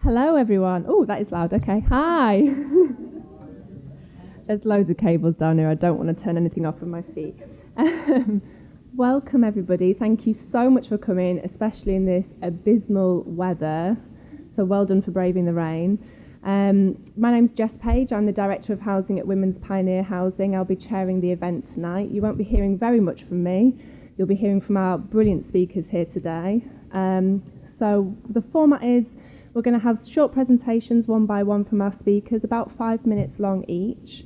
Hello everyone. Oh, that is loud. Okay. Hi. There's loads of cables down here. I don't want to turn anything off with my feet. Welcome everybody. Thank you so much for coming, especially in this abysmal weather. So well done for braving the rain. My name's Jess Page. I'm the Director of Housing at Women's Pioneer Housing. I'll be chairing the event tonight. You won't be hearing very much from me. You'll be hearing from our brilliant speakers here today. So the format is we're going to have short presentations one by one from our speakers, about 5 minutes long each.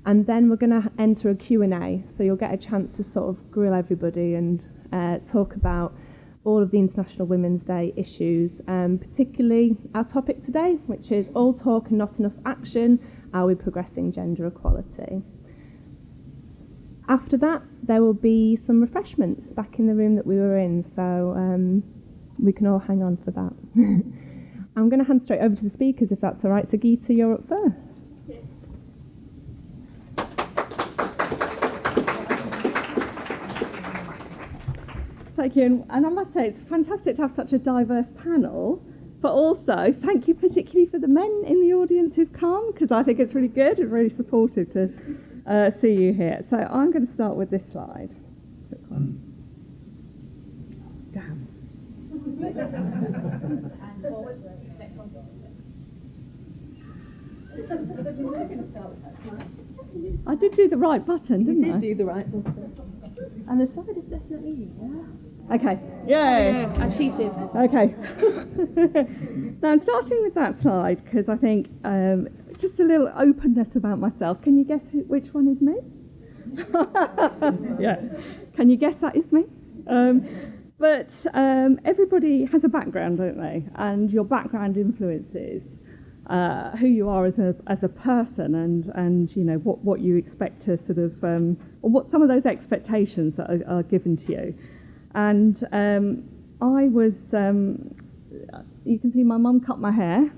And then we're going to enter a Q&A. So you'll get a chance to sort of grill everybody and talk about all of the International Women's Day issues, particularly our topic today, which is all talk and not enough action. Are we progressing gender equality? After that, there will be some refreshments back in the room that we were in, so we can all hang on for that. I'm going to hand straight over to the speakers, if that's all right. So, Geeta, you're up first. Yeah. Thank you. And I must say, it's fantastic to have such a diverse panel, but also thank you particularly for the men in the audience who've come, because I think it's really good and really supportive to see you here. So I'm going to start with this slide. Damn. And forward. Next one. I did do the right button, didn't I? You did do the right button. And the slide is definitely Okay. Yay. Yeah, I cheated. Okay. Now I'm starting with that slide because I think just a little openness about myself. Can you guess which one is me? Yeah. Can you guess that is me? But everybody has a background, don't they? And your background influences who you are as a person, and you know what you expect to sort of, or what some of those expectations that are given to you. And I was, you can see my mum cut my hair.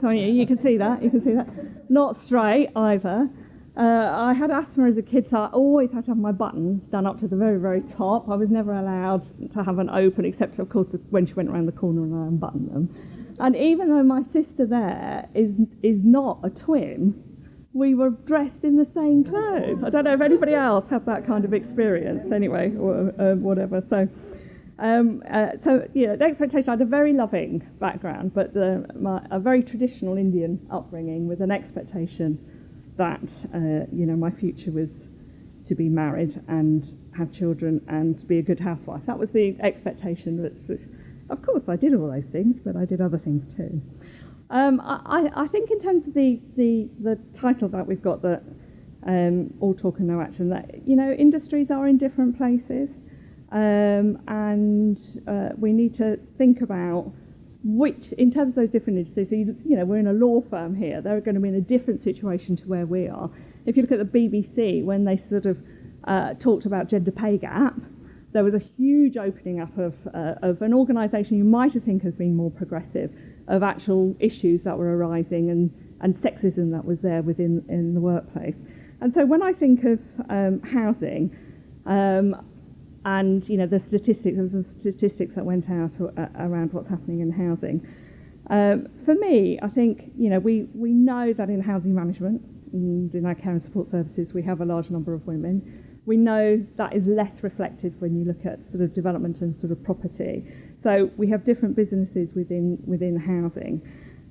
You can see that. You can see that. Not straight either. I had asthma as a kid, so I always had to have my buttons done up to the very, very top. I was never allowed to have an open, except, of course, when she went around the corner and I unbuttoned them. And even though my sister there is not a twin, we were dressed in the same clothes. I don't know if anybody else had that kind of experience anyway, or whatever. So the expectation, I had a very loving background, but a very traditional Indian upbringing with an expectation that my future was to be married and have children and to be a good housewife. That was the expectation. Which, of course, I did all those things, but I did other things too. I think in terms of the title that we've got, that all talk and no action, that industries are in different places, and we need to think about which, in terms of those different industries, so we're in a law firm here, they're going to be in a different situation to where we are. If you look at the BBC, when they sort of talked about gender pay gap, there was a huge opening up of an organisation you might have think has been more progressive, of actual issues that were arising and sexism that was there in the workplace. And so when I think of housing, and the statistics, there was some statistics that went out around what's happening in housing. For me, I think we know that in housing management and in our care and support services we have a large number of women. We know that is less reflected when you look at sort of development and sort of property. So we have different businesses within housing,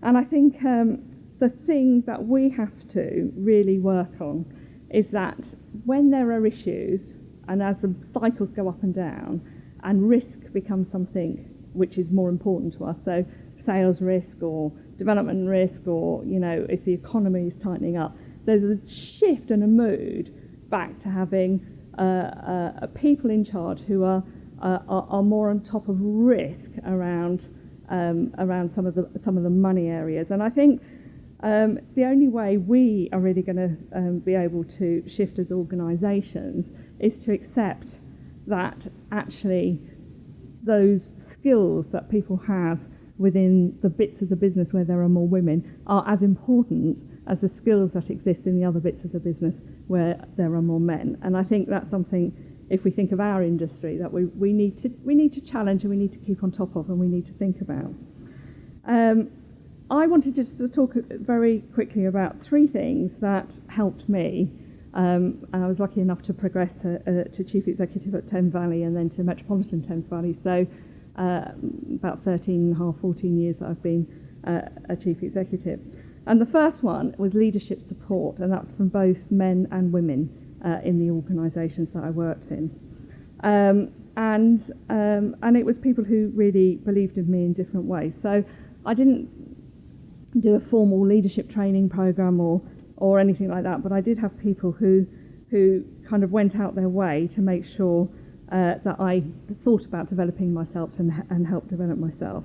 and I think the thing that we have to really work on is that when there are issues, and as the cycles go up and down, and risk becomes something which is more important to us, so sales risk or development risk, or if the economy is tightening up, there's a shift and a mood back to having people in charge who are more on top of risk around some of the money areas. And I think the only way we are really going to be able to shift as organisations is to accept that actually those skills that people have within the bits of the business where there are more women are as important as the skills that exist in the other bits of the business where there are more men. And I think that's something, if we think of our industry, that we need to challenge, and we need to keep on top of, and we need to think about. I wanted just to talk very quickly about three things that helped me. And I was lucky enough to progress to Chief Executive at Thames Valley and then to Metropolitan Thames Valley. So about 14 years that I've been a Chief Executive. And the first one was leadership support, and that's from both men and women in the organisations that I worked in. And it was people who really believed in me in different ways. So I didn't do a formal leadership training programme or anything like that, but I did have people who kind of went out their way to make sure that I thought about developing myself and helped develop myself.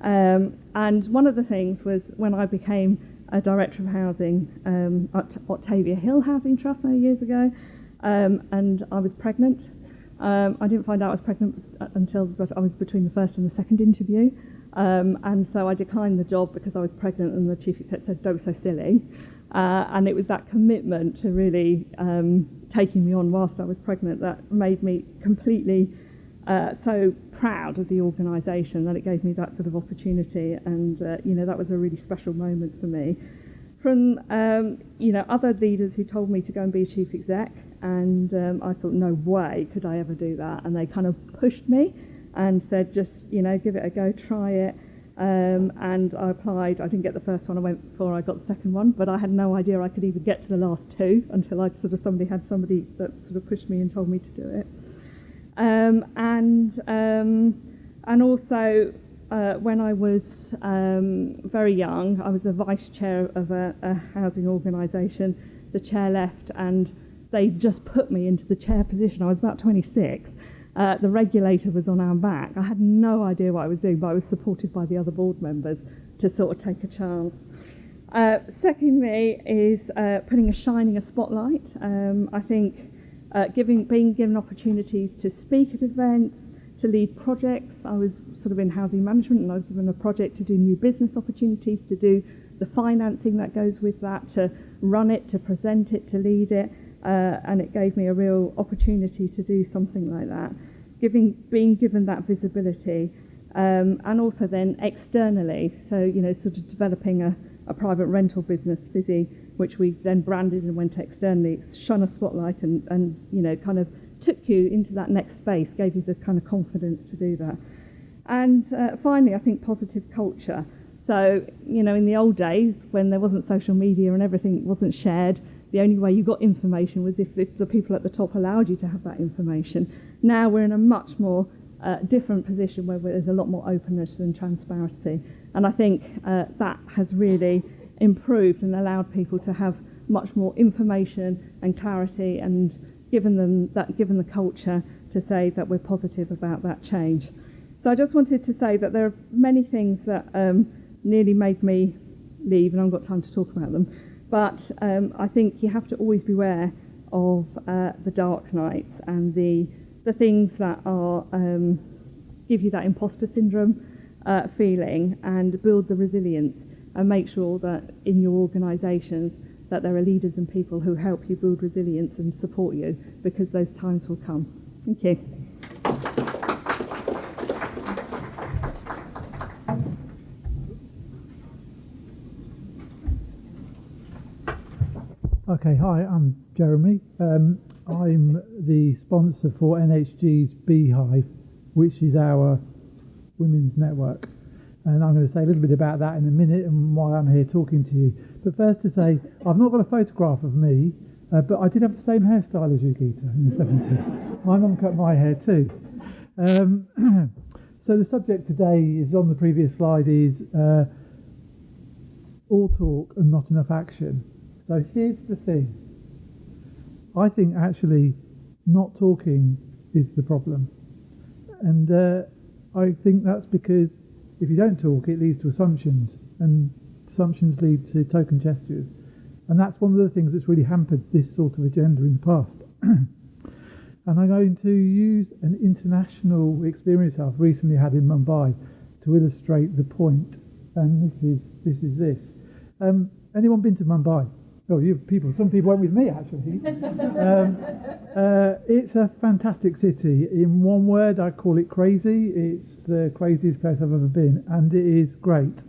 And one of the things was when I became a Director of Housing at Octavia Hill Housing Trust many years ago, and I was pregnant. I didn't find out I was pregnant until I was between the first and the second interview. And so I declined the job because I was pregnant, and the Chief Exec said, "Don't be so silly." And it was that commitment to really taking me on whilst I was pregnant that made me completely so proud of the organisation, that it gave me that sort of opportunity. And, that was a really special moment for me. From, other leaders who told me to go and be a Chief Exec, and I thought, no way could I ever do that. And they kind of pushed me and said, just, give it a go, try it. And I applied. I didn't get the first one I went for, I got the second one, but I had no idea I could even get to the last two until somebody that sort of pushed me and told me to do it. And also when I was very young, I was a vice chair of a housing organisation. The chair left and they just put me into the chair position. I was about 26. The regulator was on our back. I had no idea what I was doing, but I was supported by the other board members to sort of take a chance. Secondly is shining a spotlight. I think being given opportunities to speak at events, to lead projects. I was sort of in housing management, and I was given a project to do new business opportunities, to do the financing that goes with that, to run it, to present it, to lead it. And it gave me a real opportunity to do something like that, being given that visibility, and also then externally, so sort of developing a private rental business, Fizzy, which we then branded and went externally. It shone a spotlight and kind of took you into that next space, gave you the kind of confidence to do that. And finally, I think positive culture. So in the old days when there wasn't social media and everything wasn't shared, the only way you got information was if the people at the top allowed you to have that information. Now we're in a much more different position where there's a lot more openness and transparency. And I think that has really improved and allowed people to have much more information and clarity, and given the culture to say that we're positive about that change. So I just wanted to say that there are many things that nearly made me leave, and I haven't got time to talk about them. But I think you have to always beware of the dark nights and the things that are give you that imposter syndrome feeling, and build the resilience and make sure that in your organisations that there are leaders and people who help you build resilience and support you, because those times will come. Thank you. Okay, hi, I'm Jeremy. I'm the sponsor for NHG's Beehive, which is our women's network. And I'm going to say a little bit about that in a minute and why I'm here talking to you. But first to say, I've not got a photograph of me, but I did have the same hairstyle as you, Geeta, in the 70s. My mum cut my hair too. So the subject today is on the previous slide, is all talk and not enough action. So here's the thing. I think actually not talking is the problem. And I think that's because if you don't talk, it leads to assumptions, and assumptions lead to token gestures. And that's one of the things that's really hampered this sort of agenda in the past. And I'm going to use an international experience I've recently had in Mumbai to illustrate the point. And this is this. Anyone been to Mumbai? Oh, some people went with me actually. It's a fantastic city. In one word, I call it crazy. It's the craziest place I've ever been, and it is great.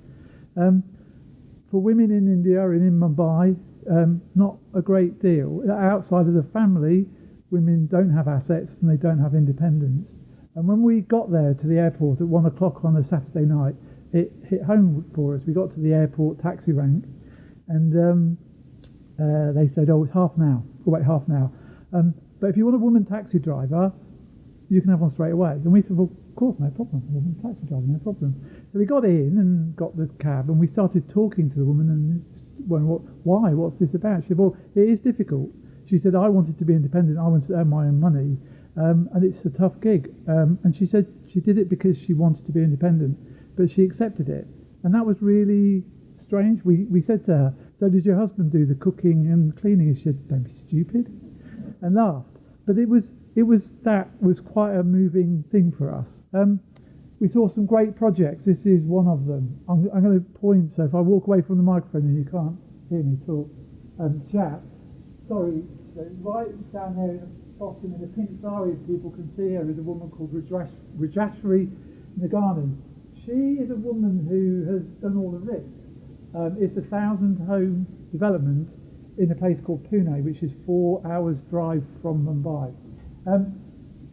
for women in India and in Mumbai, not a great deal. Outside of the family, women don't have assets and they don't have independence. And when we got there to the airport at 1 o'clock on a Saturday night, it hit home for us. We got to the airport taxi rank, and they said, "Oh, it's half an hour. We'll wait half an hour. But if you want a woman taxi driver, you can have one straight away." And we said, "Well, of course, no problem. A woman taxi driver, no problem." So we got in and got the cab, and we started talking to the woman. And why? What's this about? She said, "Well, it is difficult." She said, "I wanted to be independent. I wanted to earn my own money, and it's a tough gig." And she said she did it because she wanted to be independent, but she accepted it, and that was really strange. We said to her, "So did your husband do the cooking and cleaning?" And she said, "Don't be stupid," and laughed. But it was quite a moving thing for us. We saw some great projects. This is one of them. I'm going to point, so if I walk away from the microphone and you can't hear me talk, chat. Sorry, right down there in the bottom in the pink sari, if people can see her, is a woman called Rajashri Nagani. She is a woman who has done all of this. It's a 1,000-home development in a place called Pune, which is 4 hours drive from Mumbai.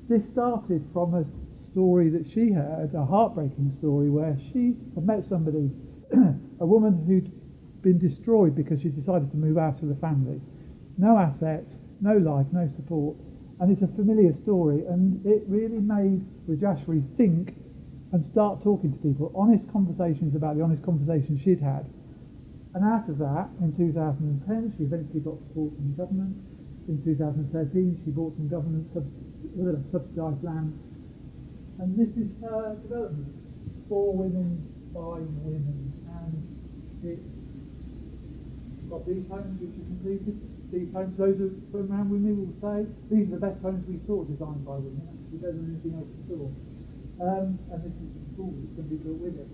This started from a story that she heard, a heartbreaking story, where she had met somebody, a woman who'd been destroyed because she decided to move out of the family. No assets, no life, no support. And it's a familiar story, and it really made Rajashri think and start talking to people, honest conversations about the honest conversations she'd had. And out of that, in 2010, she eventually got support from the government. In 2013, she bought some government subsidised land. And this is her development, for women, by women. And it's got these homes which are completed. These homes, those are from around women will say, these are the best homes we saw designed by women, actually better than anything else we saw. And this is the school that's going to be built with it.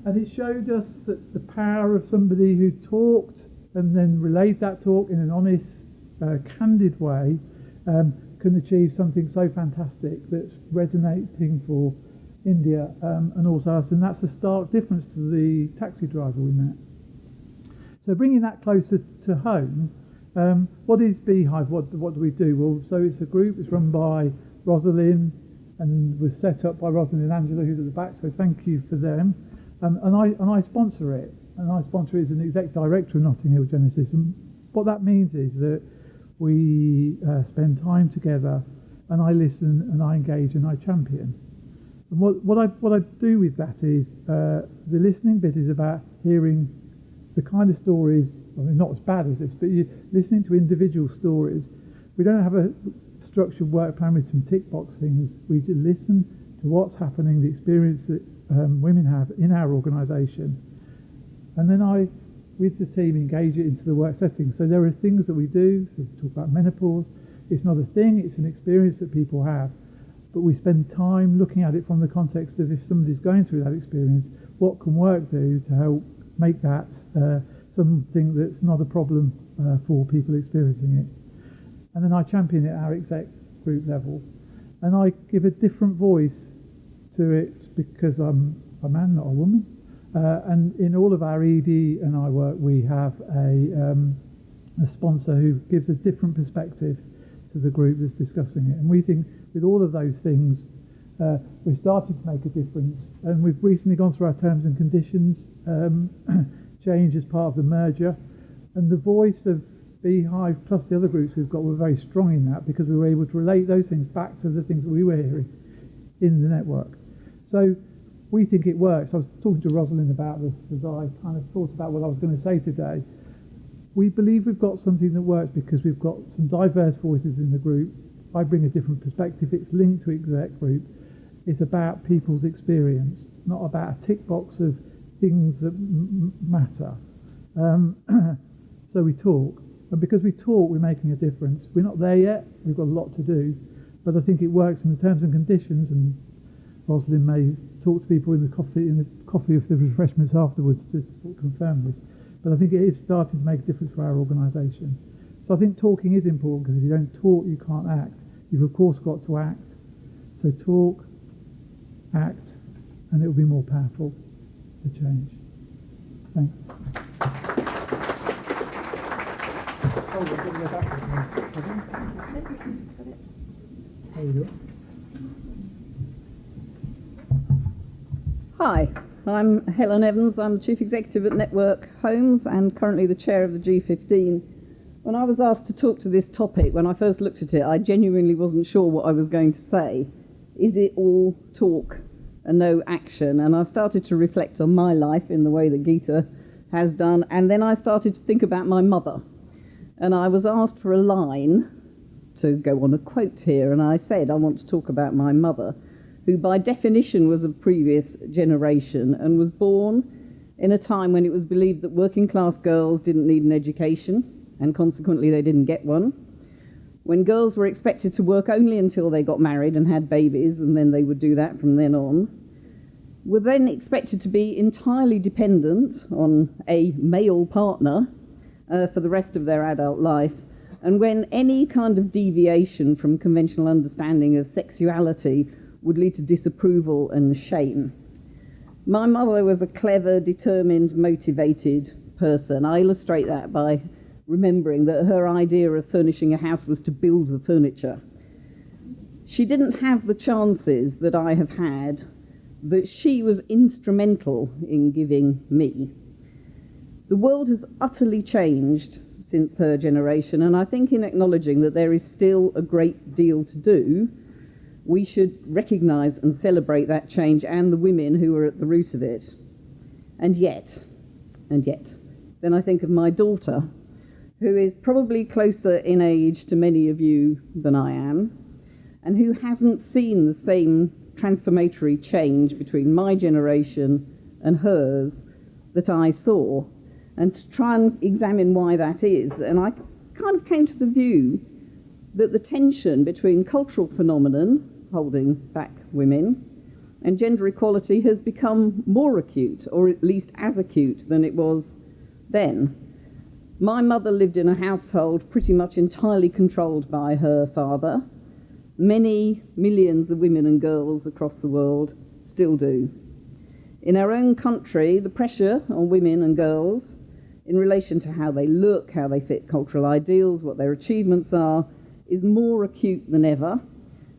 And it showed us that the power of somebody who talked and then relayed that talk in an honest, candid way can achieve something so fantastic that's resonating for India and also us. And that's a stark difference to the taxi driver we met. So bringing that closer to home, what is Beehive? What do we do? Well, so it's a group. It's run by Rosalind and was set up by Rosalind and Angela, who's at the back. So thank you for them. And I sponsor it. And I sponsor it as an exec director of Notting Hill Genesis. And what that means is that we spend time together, and I listen and I engage and I champion. And what I do with that is the listening bit is about hearing the kind of stories, I mean, not as bad as this, but you're listening to individual stories. We don't have a structured work plan with some tick box things. We do listen to what's happening, the experience that women have in our organisation. And then I, with the team, engage it into the work setting. So there are things that we do. So we talk about menopause. It's not a thing, it's an experience that people have. But we spend time looking at it from the context of if somebody's going through that experience, what can work do to help make that something that's not a problem for people experiencing it. And then I champion it at our exec group level. And I give a different voice to it because I'm a man, not a woman. And in all of our ED and I work, we have a sponsor who gives a different perspective to the group that's discussing it. And we think with all of those things, we're starting to make a difference. And we've recently gone through our terms and conditions change as part of the merger. And the voice of Beehive plus the other groups we've got were very strong in that because we were able to relate those things back to the things that we were hearing in the network. So we think it works. I was talking to Rosalind about this as I kind of thought about what I was going to say today. We believe we've got something that works because we've got some diverse voices in the group. I bring a different perspective. It's linked to exec group. It's about people's experience, not about a tick box of things that matter. So we talk. And because we talk, we're making a difference. We're not there yet. We've got a lot to do. But I think it works in the terms and conditions. And Rosalind may talk to people in the coffee of the refreshments afterwards to confirm this. But I think it is starting to make a difference for our organisation. So I think talking is important because if you don't talk, you can't act. You've of course got to act. So talk, act, and it will be more powerful to change. Thanks. There you go. Hi, I'm Helen Evans. I'm the Chief Executive at Network Homes and currently the Chair of the G15. When I was asked to talk to this topic, when I first looked at it, I genuinely wasn't sure what I was going to say. Is it all talk and no action? And I started to reflect on my life in the way that Geeta has done, and then I started to think about my mother. And I was asked for a line to go on a quote here, and I said I want to talk about my mother, who by definition was of previous generation and was born in a time when it was believed that working class girls didn't need an education, and consequently they didn't get one, when girls were expected to work only until they got married and had babies, and then they would do that from then on, were then expected to be entirely dependent on a male partner for the rest of their adult life, and when any kind of deviation from conventional understanding of sexuality would lead to disapproval and shame. My mother was a clever, determined, motivated person. I illustrate that by remembering that her idea of furnishing a house was to build the furniture. She didn't have the chances that I have had, that she was instrumental in giving me. The world has utterly changed since her generation, and I think in acknowledging that there is still a great deal to do, we should recognise and celebrate that change and the women who are at the root of it. And yet, then I think of my daughter, who is probably closer in age to many of you than I am, and who hasn't seen the same transformatory change between my generation and hers that I saw, and to try and examine why that is. And I kind of came to the view that the tension between cultural phenomenon holding back women and gender equality has become more acute, or at least as acute than it was then. My mother lived in a household pretty much entirely controlled by her father. Many millions of women and girls across the world still do. In our own country, the pressure on women and girls in relation to how they look, how they fit cultural ideals, what their achievements are, is more acute than ever.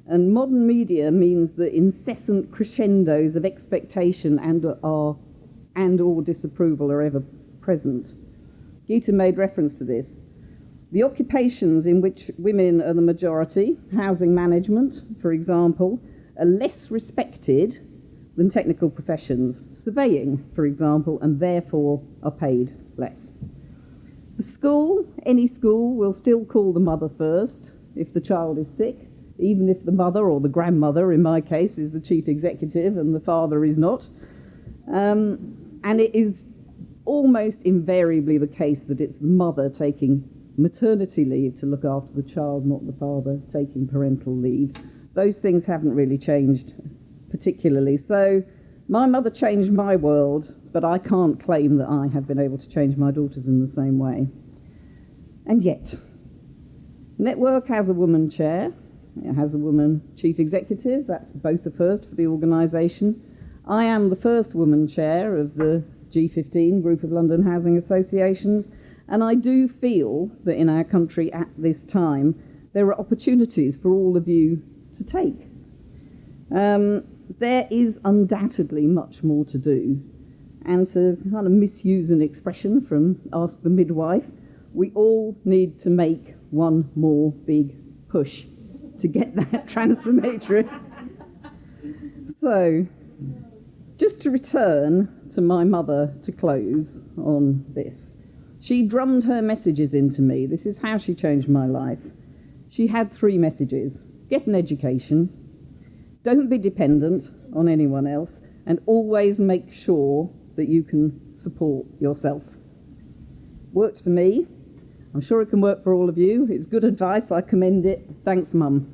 And modern media means that incessant crescendos of expectation and or disapproval are ever present. Geeta made reference to this. The occupations in which women are the majority, housing management, for example, are less respected than technical professions, surveying, for example, and therefore are paid less. The school, any school, will still call the mother first if the child is sick, even if the mother, or the grandmother in my case, is the chief executive and the father is not. And it is almost invariably the case that it's the mother taking maternity leave to look after the child, not the father taking parental leave. Those things haven't really changed particularly. So my mother changed my world, but I can't claim that I have been able to change my daughters in the same way. And yet, Network has a woman chair, it has a woman chief executive, that's both a first for the organisation. I am the first woman chair of the G15, Group of London Housing Associations, and I do feel that in our country at this time there are opportunities for all of you to take. There is undoubtedly much more to do, and to kind of misuse an expression from Ask the Midwife, we all need to make one more big push to get that transformatory. So, just to return to my mother to close on this. She drummed her messages into me. This is how she changed my life. She had 3 messages. Get an education, don't be dependent on anyone else, and always make sure that you can support yourself. Worked for me. I'm sure it can work for all of you. It's good advice. I commend it. Thanks, Mum.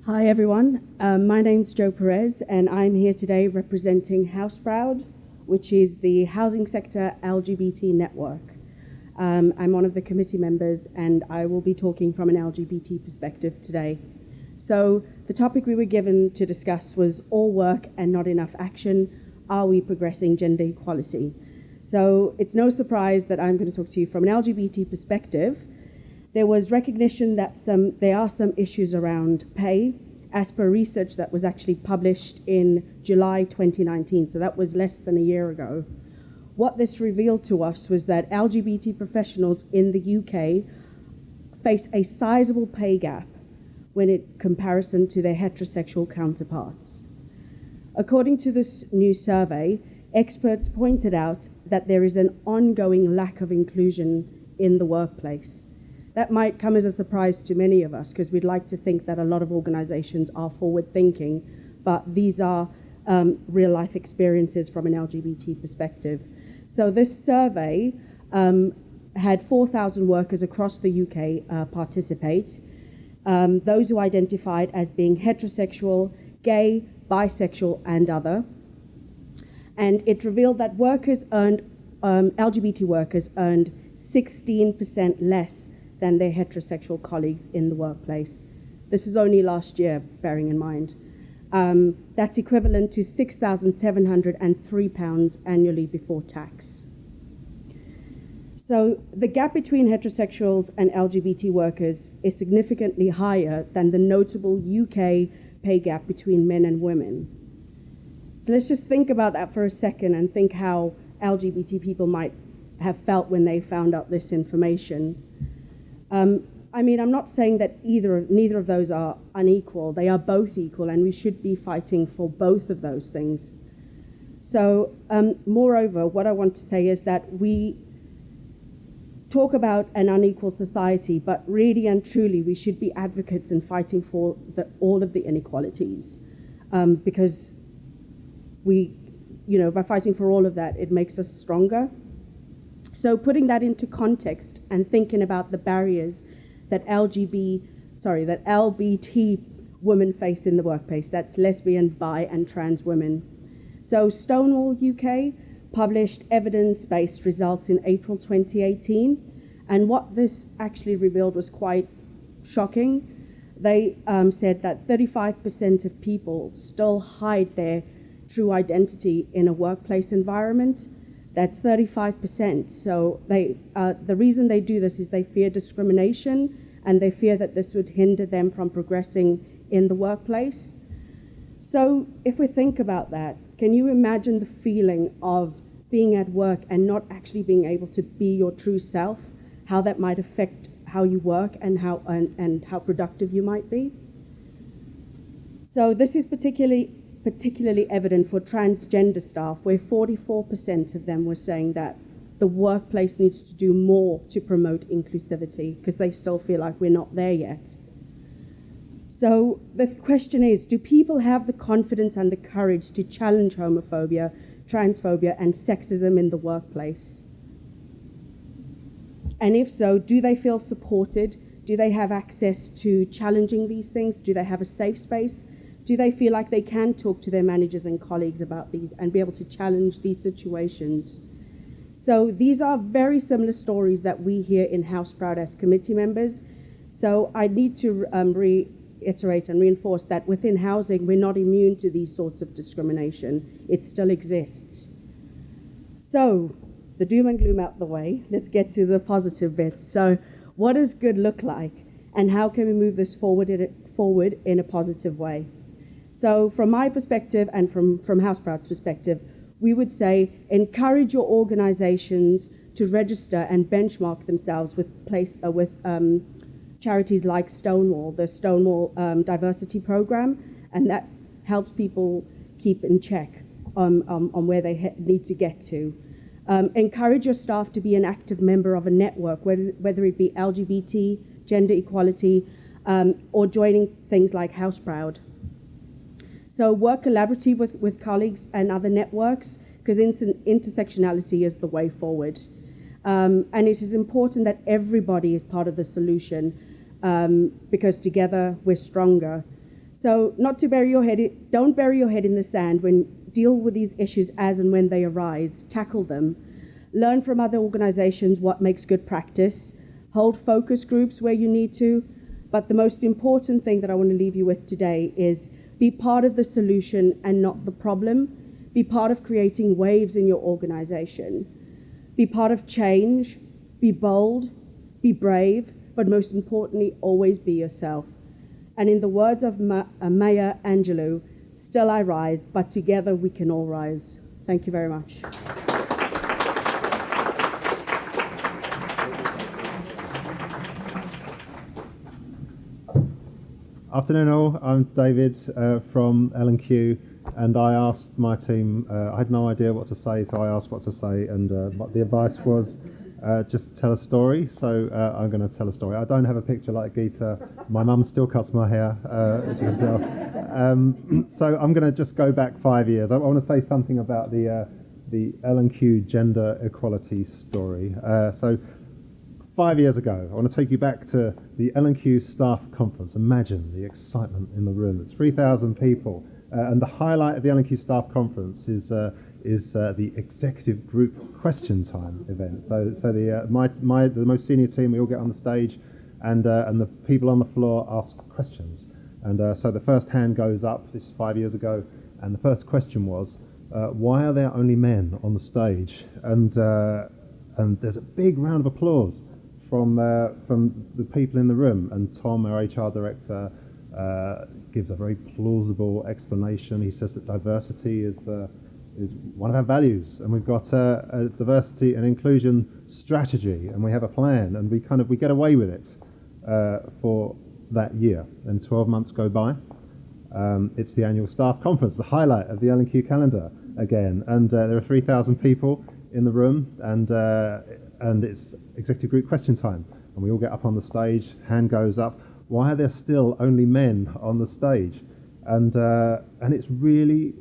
Hi everyone, my name's Jo Perez and I'm here today representing House Proud, which is the housing sector LGBT network. I'm one of the committee members and I will be talking from an LGBT perspective today. So the topic we were given to discuss was all work and not enough action. Are we progressing gender equality? So it's no surprise that I'm going to talk to you from an LGBT perspective. There was recognition that there are some issues around pay, as per research that was actually published in July 2019, so that was less than a year ago. What this revealed to us was that LGBT professionals in the UK face a sizable pay gap when in comparison to their heterosexual counterparts. According to this new survey, experts pointed out that there is an ongoing lack of inclusion in the workplace. That might come as a surprise to many of us because we'd like to think that a lot of organizations are forward-thinking, but these are real-life experiences from an LGBT perspective. So this survey had 4,000 workers across the UK participate, those who identified as being heterosexual, gay, bisexual, and other. And it revealed that LGBT workers earned 16% less than their heterosexual colleagues in the workplace. This is only last year, bearing in mind. That's equivalent to £6,703 annually before tax. So the gap between heterosexuals and LGBT workers is significantly higher than the notable UK pay gap between men and women. So let's just think about that for a second and think how LGBT people might have felt when they found out this information. I mean, I'm not saying that neither of those are unequal. They are both equal, and we should be fighting for both of those things. So, moreover, what I want to say is that we talk about an unequal society, but really and truly, we should be advocates in fighting for all of the inequalities, because by fighting for all of that, it makes us stronger. So putting that into context and thinking about the barriers that LBT women face in the workplace, that's lesbian, bi, and trans women. So Stonewall UK published evidence-based results in April 2018, and what this actually revealed was quite shocking. They said that 35% of people still hide their true identity in a workplace environment. That's 35%. So the reason they do this is they fear discrimination, and they fear that this would hinder them from progressing in the workplace. So if we think about that, can you imagine the feeling of being at work and not actually being able to be your true self, how that might affect how you work and how productive you might be? So this is particularly evident for transgender staff, where 44% of them were saying that the workplace needs to do more to promote inclusivity because they still feel like we're not there yet. So the question is, do people have the confidence and the courage to challenge homophobia, transphobia, and sexism in the workplace? And if so, do they feel supported? Do they have access to challenging these things? Do they have a safe space? Do they feel like they can talk to their managers and colleagues about these and be able to challenge these situations? So these are very similar stories that we hear in House Proud as committee members. So I need to reiterate and reinforce that within housing, we're not immune to these sorts of discrimination. It still exists. So the doom and gloom out the way, let's get to the positive bits. So what does good look like, and how can we move this forward in a positive way? So from my perspective and from House Proud's perspective, we would say encourage your organizations to register and benchmark themselves with charities like Stonewall, the Stonewall Diversity Program, and that helps people keep in check on where they need to get to. Encourage your staff to be an active member of a network, whether it be LGBT, gender equality, or joining things like House Proud. So work collaboratively with colleagues and other networks, because intersectionality is the way forward. And it is important that everybody is part of the solution, because together we're stronger. So don't bury your head in the sand. Deal with these issues as and when they arise, tackle them. Learn from other organizations what makes good practice. Hold focus groups where you need to. But the most important thing that I want to leave you with today is be part of the solution and not the problem. Be part of creating waves in your organization. Be part of change. Be bold. Be brave. But most importantly, always be yourself. And in the words of Maya Angelou, still I rise, but together we can all rise. Thank you very much. Afternoon all, I'm David from L&Q, and I asked my team, I had no idea what to say, so I asked what to say, and the advice was just tell a story, so I'm going to tell a story. I don't have a picture like Geeta. My mum still cuts my hair, as you can tell. So I'm going to just go back 5 years. I want to say something about the L&Q gender equality story. So 5 years ago, I want to take you back to the L&Q staff conference. Imagine the excitement in the room. 3,000 people. And the highlight of the L&Q staff conference is the executive group question time event. So the most senior team, we all get on the stage, and the people on the floor ask questions. And so the first hand goes up. This is 5 years ago, and the first question was, why are there only men on the stage? And there's a big round of applause from the people in the room, and Tom, our HR director, gives a very plausible explanation. He says that diversity is one of our values, and we've got a diversity and inclusion strategy, and we have a plan, and we get away with it for that year. And 12 months go by. It's the annual staff conference, the highlight of the L&Q calendar again, and there are 3,000 people in the room, and it's executive group question time, and we all get up on the stage. Hand goes up. Why are there still only men on the stage? And it's really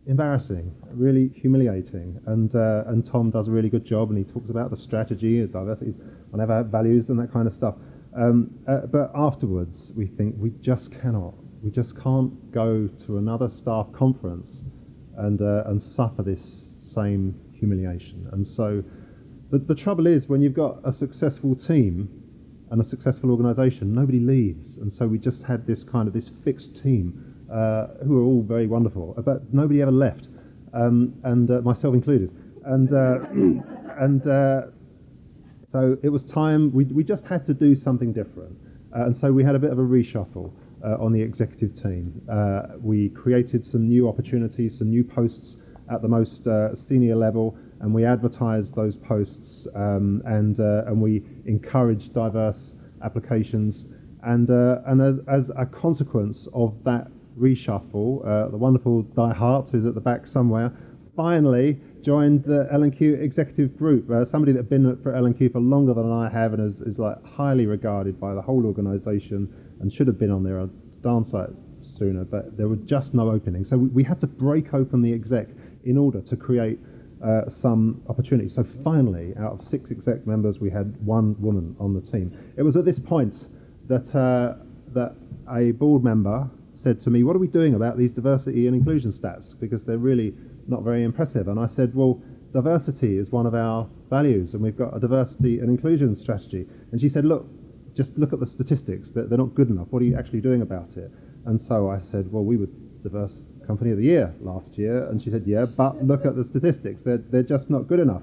embarrassing, really humiliating. And Tom does a really good job, and he talks about the strategy, the diversity, on our values, and that kind of stuff. But afterwards, we think we just can't go to another staff conference and suffer this same humiliation. And so the trouble is, when you've got a successful team and a successful organisation, nobody leaves. And so we just had this fixed team who are all very wonderful, but nobody ever left, and myself included. So it was time. We just had to do something different, and so we had a bit of a reshuffle on the executive team. We created some new opportunities, some new posts at the most senior level, and we advertised those posts, and we encouraged diverse applications. And as a consequence of that reshuffle, the wonderful Di Hart, who's at the back somewhere, finally joined the L&Q executive group. Somebody that had been for L&Q for longer than I have, and is like highly regarded by the whole organisation, and should have been on their darn sight sooner, but there were just no openings. So we had to break open the exec in order to create some opportunities. So finally, out of 6 exec members, we had 1 woman on the team. It was at this point that a board member said to me, "What are we doing about these diversity and inclusion stats? Because they're really not very impressive." And I said, "Well, diversity is one of our values, and we've got a diversity and inclusion strategy." And she said, "Look, just look at the statistics. They're not good enough. What are you actually doing about it?" And so I said, "Well, we were Diverse Company of the Year last year." And she said, "Yeah, but look at the statistics. They're just not good enough."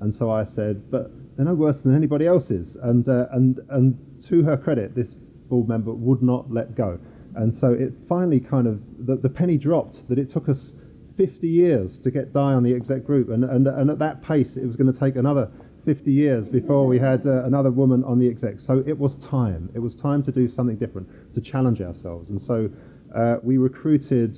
And so I said, "But they're no worse than anybody else's." And to her credit, this board member would not let go. And so it finally the penny dropped that it took us 50 years to get Di on the exec group. And at that pace, it was going to take another 50 years before we had another woman on the exec. So it was time. It was time to do something different, to challenge ourselves. And so we recruited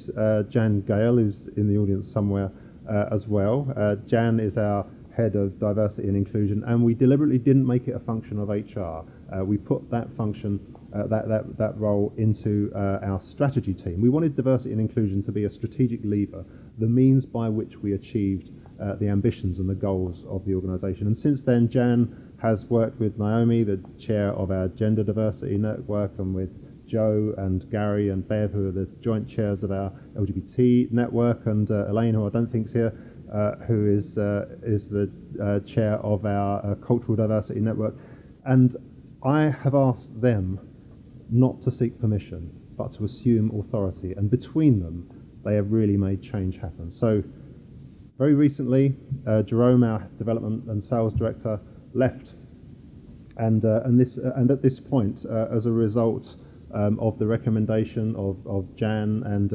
Jan Gale, who's in the audience somewhere as well. Jan is our head of diversity and inclusion, and we deliberately didn't make it a function of HR. We put that function, that role into our strategy team. We wanted diversity and inclusion to be a strategic lever, the means by which we achieved the ambitions and the goals of the organisation. And since then, Jan has worked with Naomi, the chair of our gender diversity network, and with Joe and Gary and Bev, who are the joint chairs of our LGBT network, and Elaine, who I don't think's here, who is the chair of our cultural diversity network. And I have asked them not to seek permission, but to assume authority. And between them, they have really made change happen. So very recently, Jerome, our development and sales director, left. And at this point, as a result of the recommendation of Jan and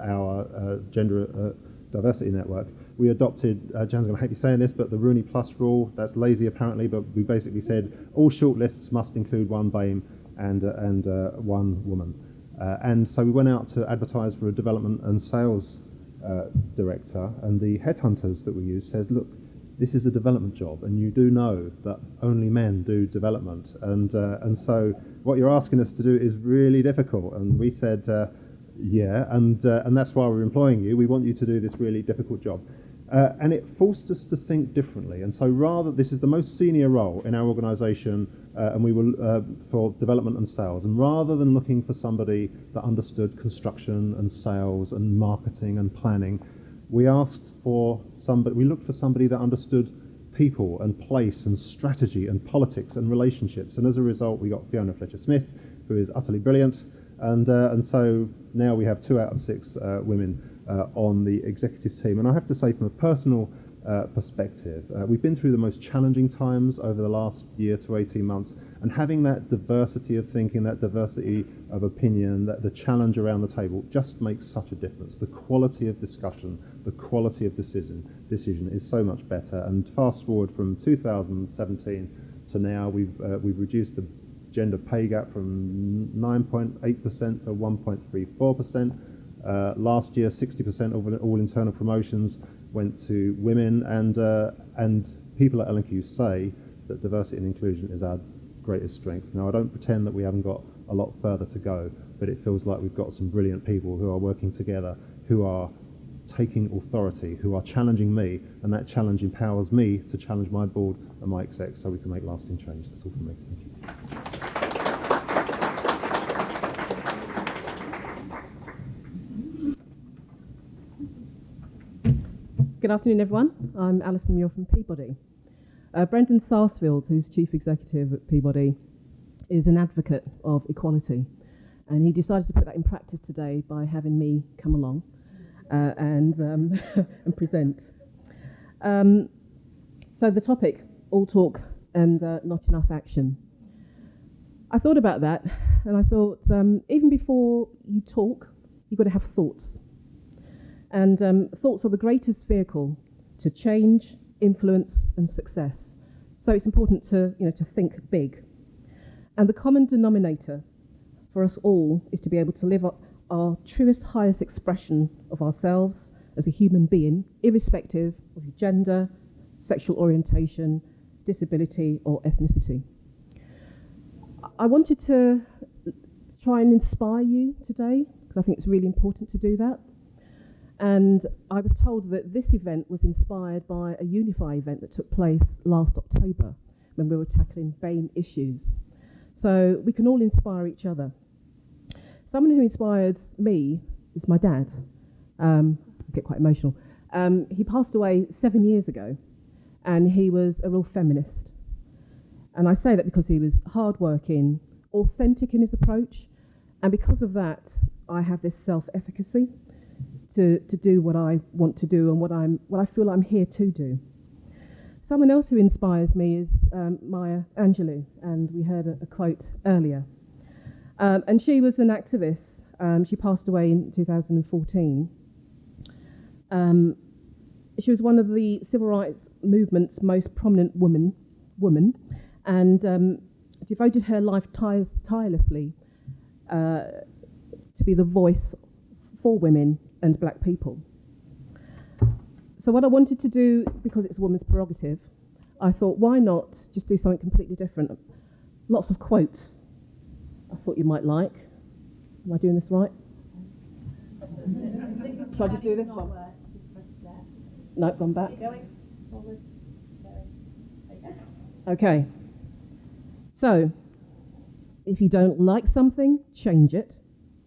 our gender diversity network, we adopted, Jan's going to hate me saying this, but the Rooney Plus rule. That's lazy apparently, but we basically said all shortlists must include one BAME and one woman. And so we went out to advertise for a development and sales director, and the headhunters that we use says, look, this is a development job, and you do know that only men do development, and so what you're asking us to do is really difficult. And we said, yeah, and that's why we're employing you. We want you to do this really difficult job. And it forced us to think differently. And so this is the most senior role in our organisation, and we were for development and sales. And rather than looking for somebody that understood construction and sales and marketing and planning, we looked for somebody that understood people and place and strategy and politics and relationships. And as a result, we got Fiona Fletcher-Smith, who is utterly brilliant. And so now we have 2 out of 6 women on the executive team. And I have to say, from a personal perspective, we've been through the most challenging times over the last year to 18 months, and having that diversity of thinking, that diversity of opinion, that the challenge around the table just makes such a difference. The quality of discussion, the quality of decision is so much better. And fast forward from 2017 to now, we've reduced the gender pay gap from 9.8% to 1.34%. Last year, 60% of all internal promotions went to women, and people at L&Q say that diversity and inclusion is our greatest strength. Now, I don't pretend that we haven't got a lot further to go, but it feels like we've got some brilliant people who are working together, who are taking authority, who are challenging me, and that challenge empowers me to challenge my board and my exec so we can make lasting change. That's all from me. Thank you. Good afternoon, everyone. I'm Alison Muir from Peabody. Brendan Sarsfield, who's Chief Executive at Peabody, is an advocate of equality, and he decided to put that in practice today by having me come along and present. So the topic, all talk and not enough action. I thought about that, and I thought even before you talk, you've got to have thoughts. And thoughts are the greatest vehicle to change, influence, and success. So it's important to think big. And the common denominator for us all is to be able to live up our truest, highest expression of ourselves as a human being, irrespective of your gender, sexual orientation, disability, or ethnicity. I wanted to try and inspire you today, because I think it's really important to do that. And I was told that this event was inspired by a Unify event that took place last October when we were tackling BAME issues. So we can all inspire each other. Someone who inspired me is my dad. I get quite emotional. He passed away 7 years ago, and he was a real feminist. And I say that because he was hardworking, authentic in his approach, and because of that, I have this self-efficacy to do what I want to do and what I feel I'm here to do. Someone else who inspires me is Maya Angelou, and we heard a quote earlier. And she was an activist. She passed away in 2014. She was one of the civil rights movement's most prominent woman, and devoted her life tirelessly to be the voice for women and black people. So what I wanted to do, because it's a woman's prerogative, I thought, why not just do something completely different? Lots of quotes I thought you might like. Am I doing this right? Shall I just do this one? No, gone back. Keep going. Forward. Okay. So, if you don't like something, change it.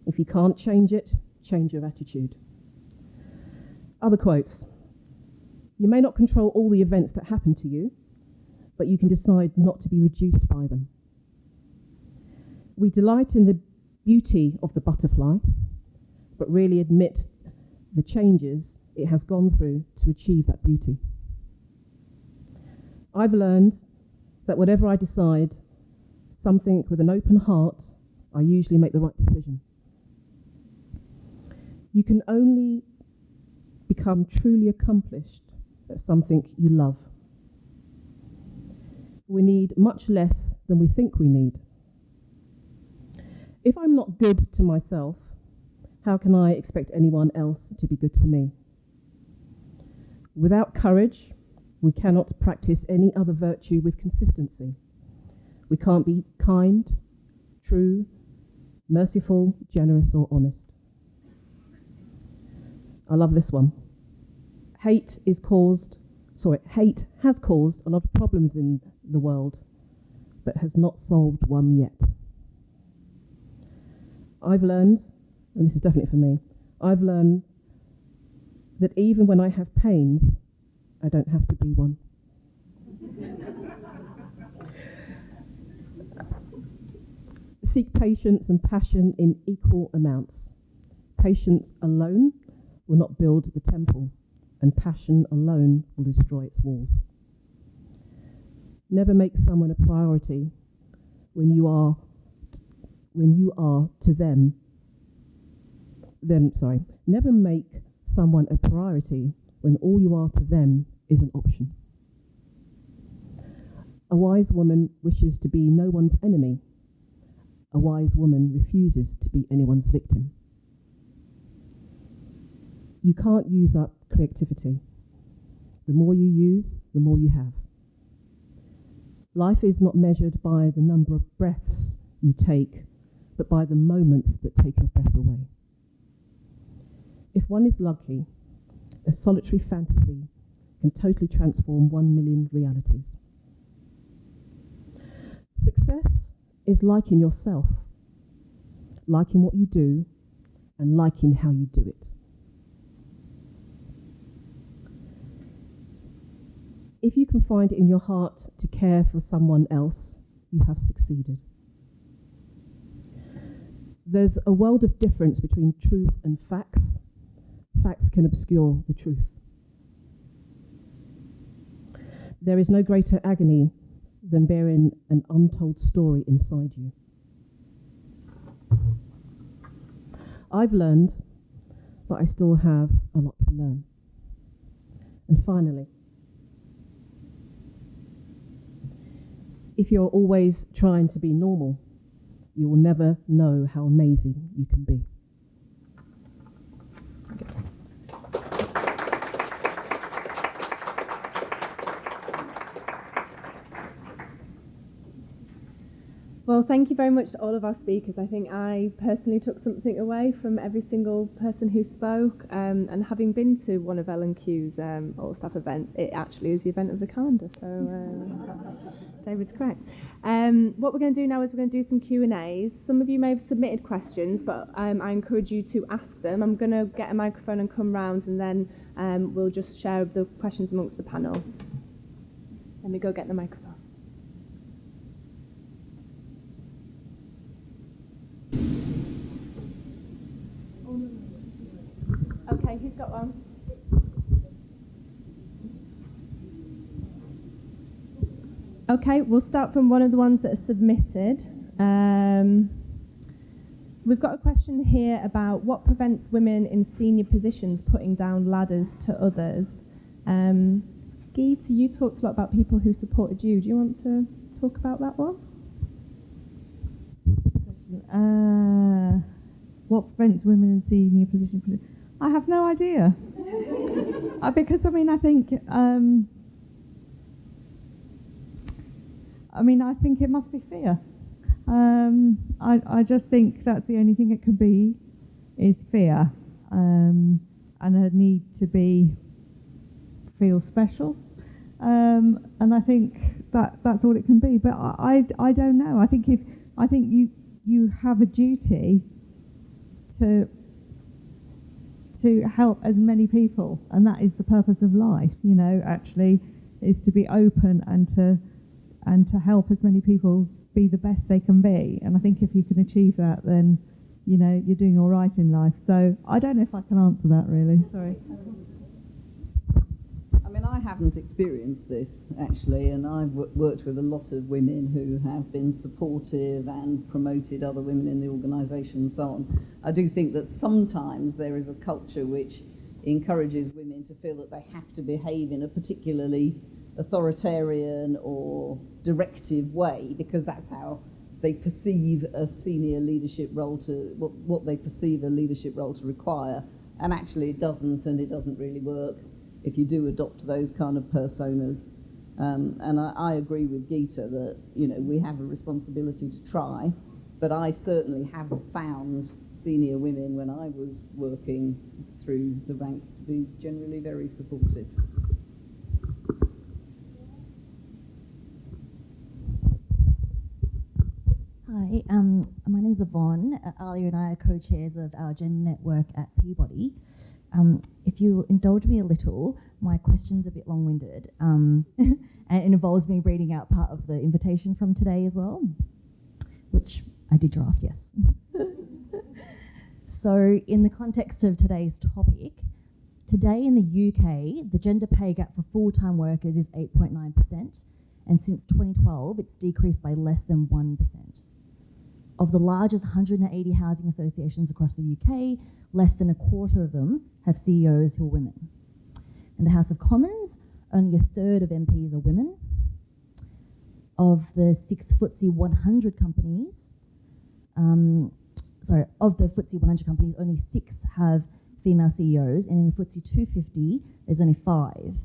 If you can't change it, change your attitude. Other quotes. You may not control all the events that happen to you, but you can decide not to be reduced by them. We delight in the beauty of the butterfly, but really admit the changes it has gone through to achieve that beauty. I've learned that whatever I decide, something with an open heart, I usually make the right decision. You can only become truly accomplished at something you love. We need much less than we think we need. If I'm not good to myself, how can I expect anyone else to be good to me? Without courage, we cannot practice any other virtue with consistency. We can't be kind, true, merciful, generous, or honest. I love this one. Hate has caused a lot of problems in the world, but has not solved one yet. I've learned, and this is definitely for me, I've learned that even when I have pains, I don't have to be one. Seek patience and passion in equal amounts. Patience alone will not build the temple, and passion alone will destroy its walls. Never make someone a priority when you are to them. Never make someone a priority when all you are to them is an option. A wise woman wishes to be no one's enemy. A wise woman refuses to be anyone's victim. You can't use up creativity. The more you use, the more you have. Life is not measured by the number of breaths you take, but by the moments that take your breath away. If one is lucky, a solitary fantasy can totally transform 1 million realities. Success is liking yourself, liking what you do, and liking how you do it. If you can find it in your heart to care for someone else, you have succeeded. There's a world of difference between truth and facts. Facts can obscure the truth. There is no greater agony than bearing an untold story inside you. I've learned that I still have a lot to learn. And finally, if you're always trying to be normal, you will never know how amazing you can be. Well, thank you very much to all of our speakers. I think I personally took something away from every single person who spoke, and having been to one of L&Q's all staff events, it actually is the event of the calendar, so David's correct. What we're going to do now is we're going to do some Q&As. Some of you may have submitted questions, but I encourage you to ask them. I'm going to get a microphone and come round, and then we'll just share the questions amongst the panel. Let me go get the microphone. Okay, who's got one? Okay, we'll start from one of the ones that are submitted. We've got a question here about what prevents women in senior positions putting down ladders to others. Geeta, you talked a lot about people who supported you. Do you want to talk about that one? What prevents women in senior positions? I have no idea. Because I think it must be fear. I just think that's the only thing it could be, is fear, and a need to feel special. And I think that's all it can be. But I don't know. I think you have a duty to help as many people, and that is the purpose of life, actually, is to be open and to help as many people be the best they can be. And I think if you can achieve that, then, you know, you're doing all right in life. So I don't know if I can answer that, really. Sorry. I mean, I haven't experienced this, actually, and I've worked with a lot of women who have been supportive and promoted other women in the organisation and so on. I do think that sometimes there is a culture which encourages women to feel that they have to behave in a particularly authoritarian or directive way, because that's how they perceive a senior leadership role to, what they perceive a leadership role to require. And actually it doesn't, and it doesn't really work if you do adopt those kind of personas. And I agree with Geeta that, you know, we have a responsibility to try, but I certainly have found senior women when I was working through the ranks to be generally very supportive. Hi, my name is Yvonne. Ali and I are co-chairs of our gender network at Peabody. If you indulge me a little, my question's a bit long-winded, and it involves me reading out part of the invitation from today as well, which I did draft, yes. So in the context of today's topic, today in the UK, the gender pay gap for full-time workers is 8.9%, and since 2012, it's decreased by less than 1%. Of the largest 180 housing associations across the UK, less than a quarter of them have CEOs who are women. In the House of Commons, only a third of MPs are women. Of the 6 FTSE 100 companies, of the FTSE 100 companies, only 6 have female CEOs, and in the FTSE 250, there's only 5.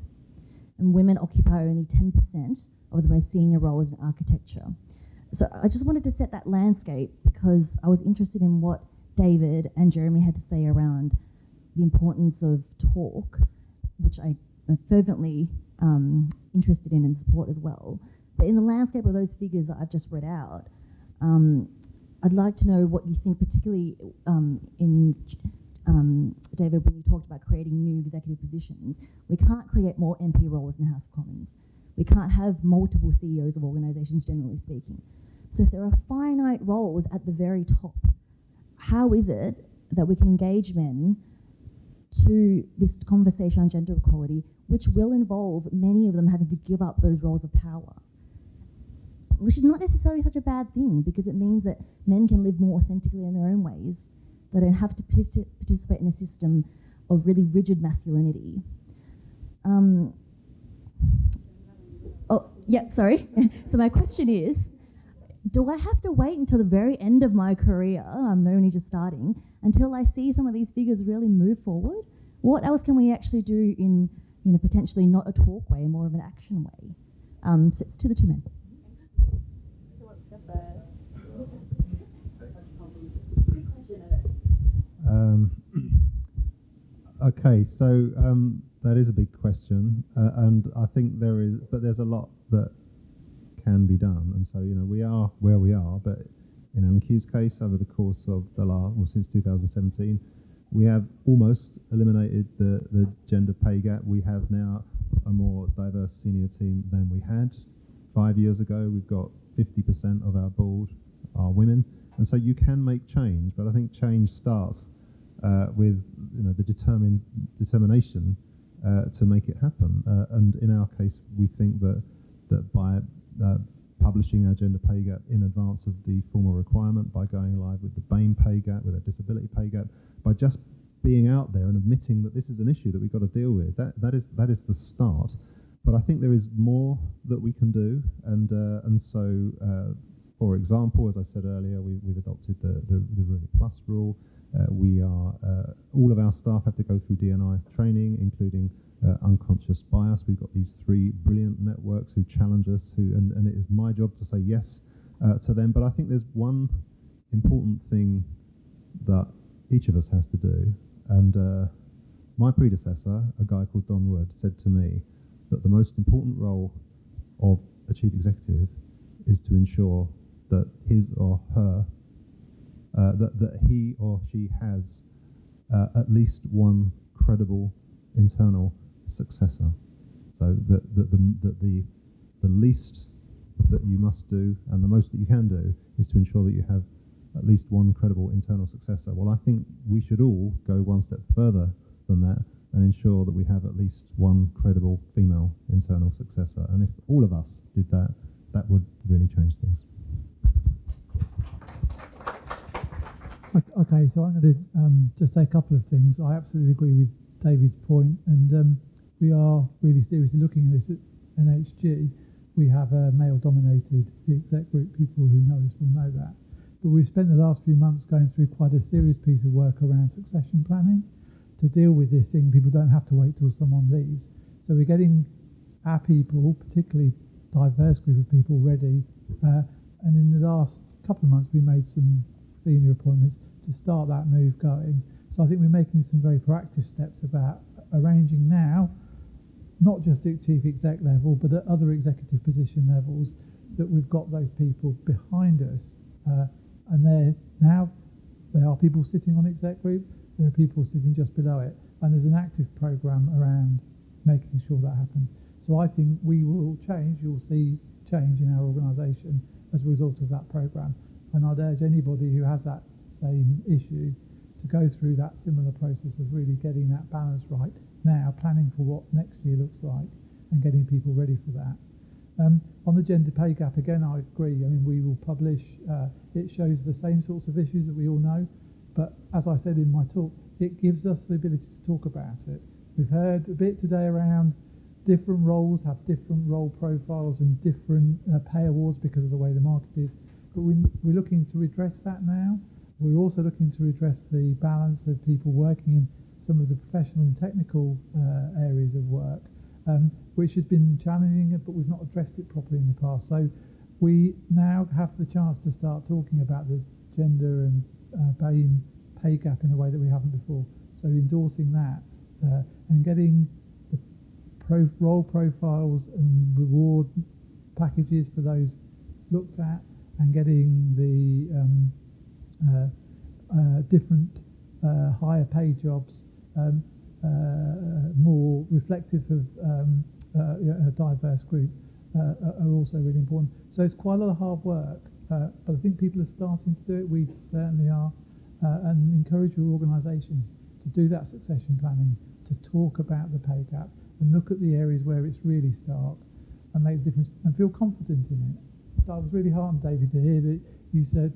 And women occupy only 10% of the most senior roles in architecture. So I just wanted to set that landscape because I was interested in what David and Jeremy had to say around the importance of talk, which I am fervently interested in and support as well. But in the landscape of those figures that I've just read out, I'd like to know what you think, particularly David, when you talked about creating new executive positions. We can't create more MP roles in the House of Commons. We can't have multiple CEOs of organisations, generally speaking. So if there are finite roles at the very top, how is it that we can engage men to this conversation on gender equality, which will involve many of them having to give up those roles of power? Which is not necessarily such a bad thing, because it means that men can live more authentically in their own ways. They don't have to participate in a system of really rigid masculinity. So my question is, do I have to wait until the very end of my career, I'm only just starting, until I see some of these figures really move forward? What else can we actually do in, potentially not a talk way, more of an action way? So it's to the two men. Okay, so that is a big question, and I think there's a lot that can be done, and so we are where we are. But in Alan Q's case, over the course of since 2017, we have almost eliminated the gender pay gap. We have now a more diverse senior team than we had 5 years ago. We've got 50% of our board are women, and so you can make change. But I think change starts with the determination to make it happen. And in our case, we think that by publishing our gender pay gap in advance of the formal requirement, by going live with the BAME pay gap, with our disability pay gap, by just being out there and admitting that this is an issue that we've got to deal with, that is the start. But I think there is more that we can do, and so for example, as I said earlier, we've adopted the Rooney Plus rule. We are all of our staff have to go through D&I training, including unconscious bias. We've got these 3 brilliant networks who challenge us, and it is my job to say yes to them. But I think there's one important thing that each of us has to do. And my predecessor, a guy called Don Wood, said to me that the most important role of a chief executive is to ensure that his or her that he or she has at least one credible internal successor, so that the least that you must do, and the most that you can do, is to ensure that you have at least one credible internal successor. Well, I think we should all go one step further than that and ensure that we have at least one credible female internal successor. And if all of us did that, that would really change things. Okay, so I'm going to just say a couple of things. I absolutely agree with David's point, and we are really seriously looking at this at NHG. We have a male-dominated exec group. People who know us will know that. But we've spent the last few months going through quite a serious piece of work around succession planning to deal with this thing. People don't have to wait till someone leaves. So we're getting our people, particularly diverse group of people, ready. And in the last couple of months, we made some senior appointments to start that move going. So I think we're making some very proactive steps about arranging now, not just at chief exec level, but at other executive position levels, that we've got those people behind us. And there are people sitting on exec group, there are people sitting just below it, and there's an active programme around making sure that happens. So I think we will change, you'll see change in our organisation as a result of that programme. And I'd urge anybody who has that same issue to go through that similar process of really getting that balance right now, planning for what next year looks like, and getting people ready for that. On the gender pay gap, again, I agree. I mean, we will publish, it shows the same sorts of issues that we all know, but as I said in my talk, it gives us the ability to talk about it. We've heard a bit today around different roles have different role profiles and different pay awards because of the way the market is, but we're looking to address that now. We're also looking to address the balance of people working in some of the professional and technical areas of work, which has been challenging, but we've not addressed it properly in the past. So we now have the chance to start talking about the gender and BAME pay gap in a way that we haven't before. So endorsing that and getting the role profiles and reward packages for those looked at, and getting the different higher paid jobs more reflective of a diverse group are also really important. So it's quite a lot of hard work, but I think people are starting to do it. We certainly are, and encourage your organisations to do that succession planning, to talk about the pay gap and look at the areas where it's really stark and make a difference and feel confident in it. So I was really heartened, David, to hear that you said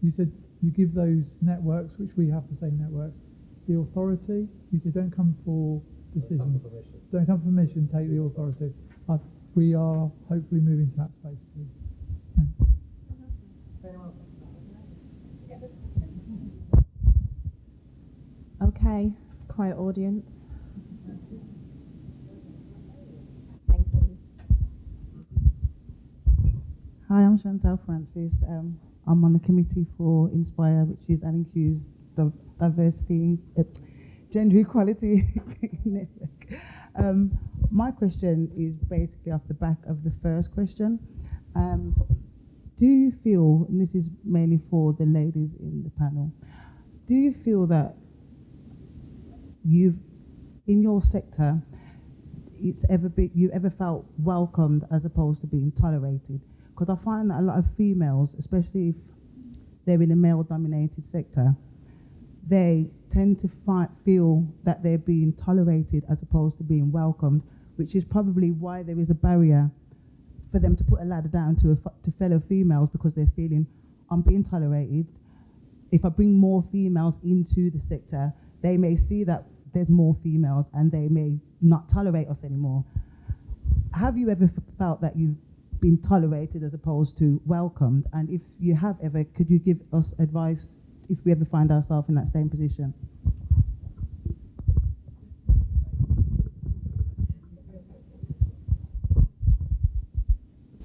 you give those networks, which we have the same networks, the authority. You said don't come for decisions. Don't come for permission, take the authority. We are hopefully moving to that space too. Thanks. Okay, quiet audience. Thank you. Hi, I'm Chantal Francis. I'm on the committee for Inspire, which is LNQ's diversity, gender equality network. My question is basically off the back of the first question. Do you feel, and this is mainly for the ladies in the panel, do you feel that in your sector, you've ever felt welcomed as opposed to being tolerated? Because I find that a lot of females, especially if they're in a male-dominated sector, they tend to feel that they're being tolerated as opposed to being welcomed, which is probably why there is a barrier for them to put a ladder down to fellow females, because they're feeling, I'm being tolerated. If I bring more females into the sector, they may see that there's more females and they may not tolerate us anymore. Have you ever felt that you've been tolerated as opposed to welcomed? And if you have ever, could you give us advice if we ever find ourselves in that same position?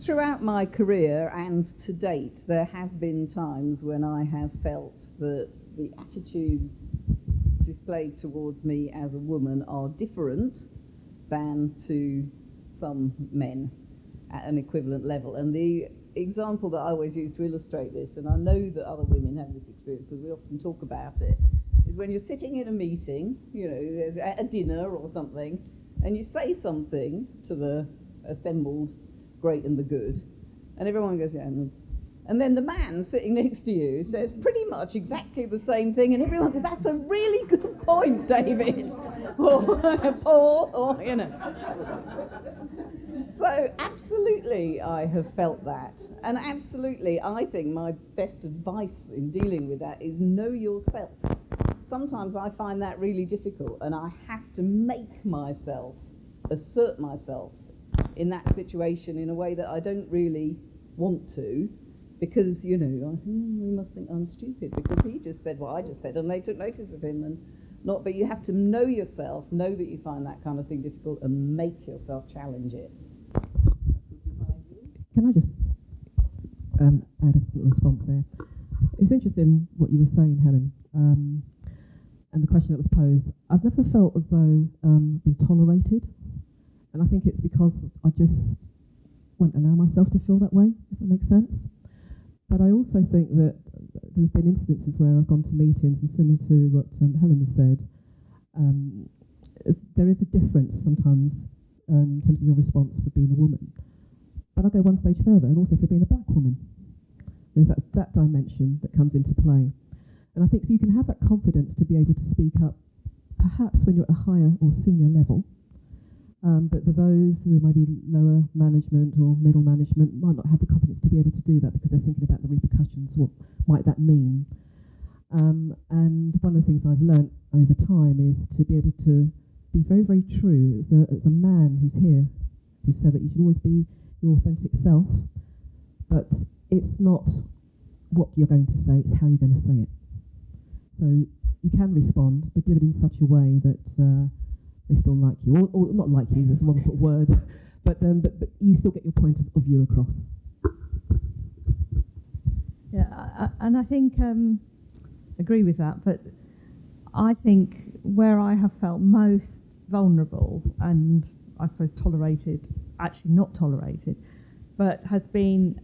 Throughout my career and to date, there have been times when I have felt that the attitudes displayed towards me as a woman are different than to some men at an equivalent level. And the example that I always use to illustrate this, and I know that other women have this experience because we often talk about it, is when you're sitting in a meeting, there's at a dinner or something, and you say something to the assembled great and the good, And everyone goes, yeah. And then the man sitting next to you says pretty much exactly the same thing, and everyone goes, that's a really good point, David, or Paul, or, you know. So absolutely I have felt that, and absolutely I think my best advice in dealing with that is know yourself. Sometimes I find that really difficult, and I have to make myself, assert myself in that situation in a way that I don't really want to, because, you know, I think, we must think I'm stupid because he just said what I just said and they took notice of him, and not. But you have to know yourself, know that you find that kind of thing difficult, and make yourself challenge it. Can I just add a response there? It was interesting what you were saying, Helen, and the question that was posed. I've never felt as though I've been tolerated, and I think it's because I just won't allow myself to feel that way, if that makes sense. But I also think that there have been instances where I've gone to meetings, and similar to what Helen has said, there is a difference sometimes in terms of your response for being a woman. But I'll go one stage further, and also for being a black woman. There's that dimension that comes into play. And I think so you can have that confidence to be able to speak up, perhaps when you're at a higher or senior level. But for those who might be lower management or middle management, might not have the confidence to be able to do that because they're thinking about the repercussions, what might that mean? And one of the things I've learnt over time is to be able to be very, very true. It was a man who's here who said that you should always be your authentic self, but it's not what you're going to say, it's how you're going to say it. So you can respond, but do it in such a way that they still like you, or not like you, that's the wrong sort of word, but you still get your point of view across. Yeah, and I think, agree with that, but I think where I have felt most vulnerable and I suppose tolerated, actually not tolerated, but has been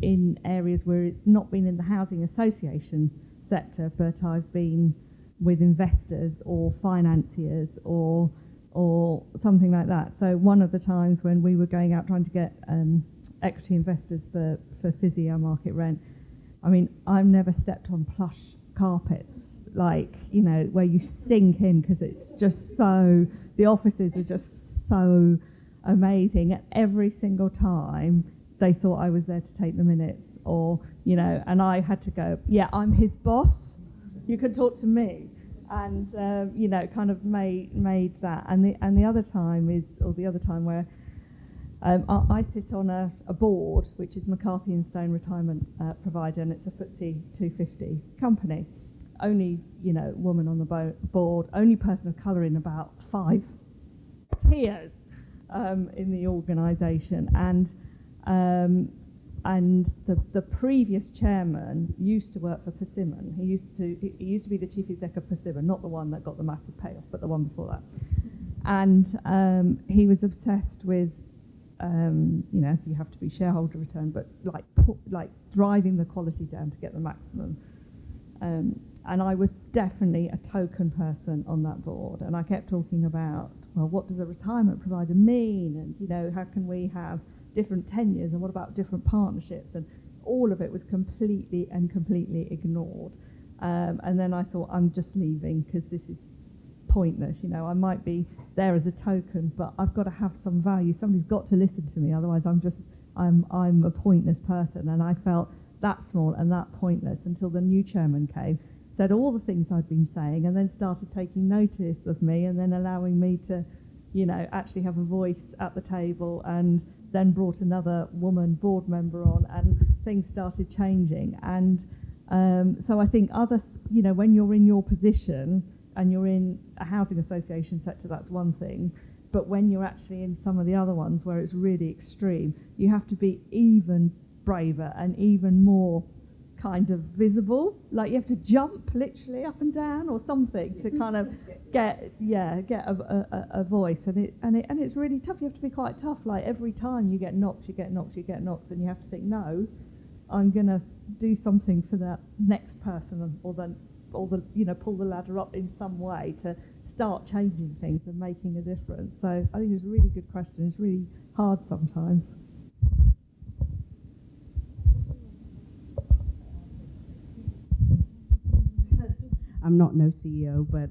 in areas where it's not been in the housing association sector, but I've been with investors or financiers or something like that. So one of the times when we were going out trying to get equity investors for physio market rent, I mean, I've never stepped on plush carpets, like, you know, where you sink in because it's just so, the offices are just so amazing. And every single time they thought I was there to take the minutes, or, you know, and I had to go, yeah, I'm his boss, you can talk to me. And, you know, kind of made that. And the other time is, or the other time where I sit on a board, which is McCarthy and Stone Retirement Provider, and it's a FTSE 250 company. Only, you know, woman on the board, only person of colour in about 5 tiers in the organisation. And the previous chairman used to work for Persimmon. He used to be the chief exec of Persimmon, not the one that got the massive payoff, but the one before that. And he was obsessed with, you know, so you have to be shareholder return, but like driving the quality down to get the maximum. And I was definitely a token person on that board, and I kept talking about, well, what does a retirement provider mean, and, you know, how can we have different tenures, and what about different partnerships, and all of it was completely ignored. And then I thought, I'm just leaving because this is pointless. You know, I might be there as a token, but I've got to have some value. Somebody's got to listen to me, otherwise I'm a pointless person. And I felt that small and that pointless until the new chairman came, said all the things I'd been saying, and then started taking notice of me, and then allowing me to, you know, actually have a voice at the table, and then brought another woman board member on, and things started changing. And so I think others, you know, when you're in your position and you're in a housing association sector, that's one thing. But when you're actually in some of the other ones where it's really extreme, you have to be even braver and even more kind of visible. Like you have to jump literally up and down or something to kind of get a voice. And it's really tough. You have to be quite tough. Like every time you get knocked, and you have to think, no, I'm gonna do something for that next person, or the you know, pull the ladder up in some way to start changing things and making a difference. So I think it's a really good question. It's really hard sometimes. I'm not no CEO, but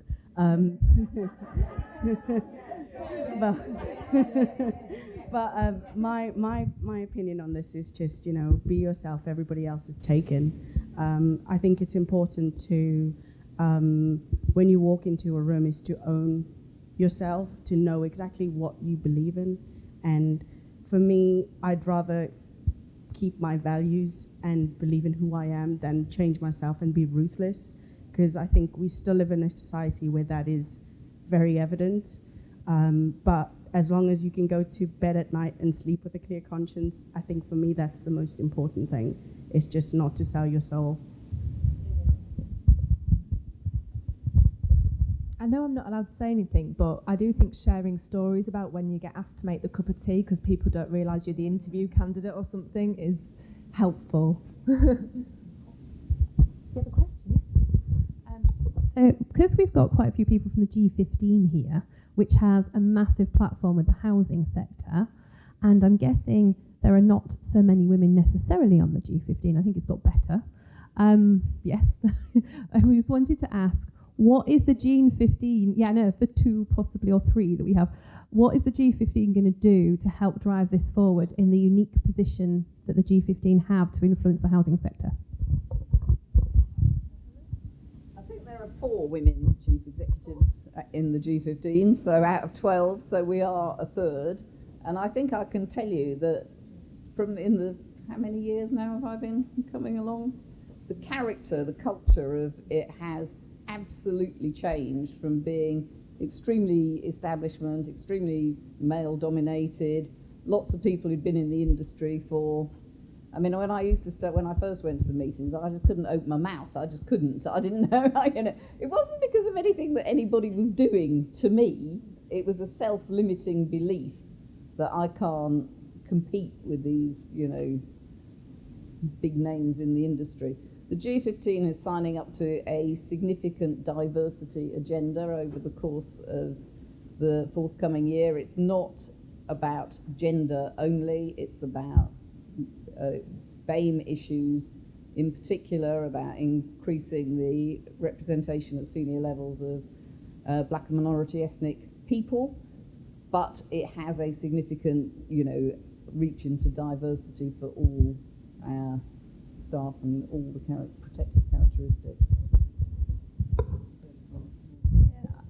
my opinion on this is just, be yourself. Everybody else is taken. I think it's important to, when you walk into a room, is to own yourself, to know exactly what you believe in. And for me, I'd rather keep my values and believe in who I am than change myself and be ruthless, because I think we still live in a society where that is very evident. But as long as you can go to bed at night and sleep with a clear conscience, I think for me that's the most important thing. It's just not to sell your soul. I know I'm not allowed to say anything, but I do think sharing stories about when you get asked to make the cup of tea because people don't realise you're the interview candidate or something is helpful. You have a question? So, because we've got quite a few people from the G15 here, which has a massive platform with the housing sector, and I'm guessing there are not so many women necessarily on the G15. I think it's got better. Yes. We just wanted to ask, what is the G15, the 2 possibly or 3 that we have, what is the G15 going to do to help drive this forward in the unique position that the G15 have to influence the housing sector? I think there are 4 women chief executives in the G15, so out of 12, so we are a third. And I think I can tell you that how many years now have I been coming along? The character, the culture of it has absolutely changed from being extremely establishment, extremely male dominated, lots of people who'd been in the industry for, when I first went to the meetings, I just couldn't open my mouth. I just couldn't. I didn't know. It wasn't because of anything that anybody was doing to me. It was a self-limiting belief that I can't compete with these, big names in the industry. The G15 is signing up to a significant diversity agenda over the course of the forthcoming year. It's not about gender only, it's about BAME issues in particular, about increasing the representation at senior levels of black and minority ethnic people, but it has a significant, reach into diversity for all our staff and all the protected characteristics.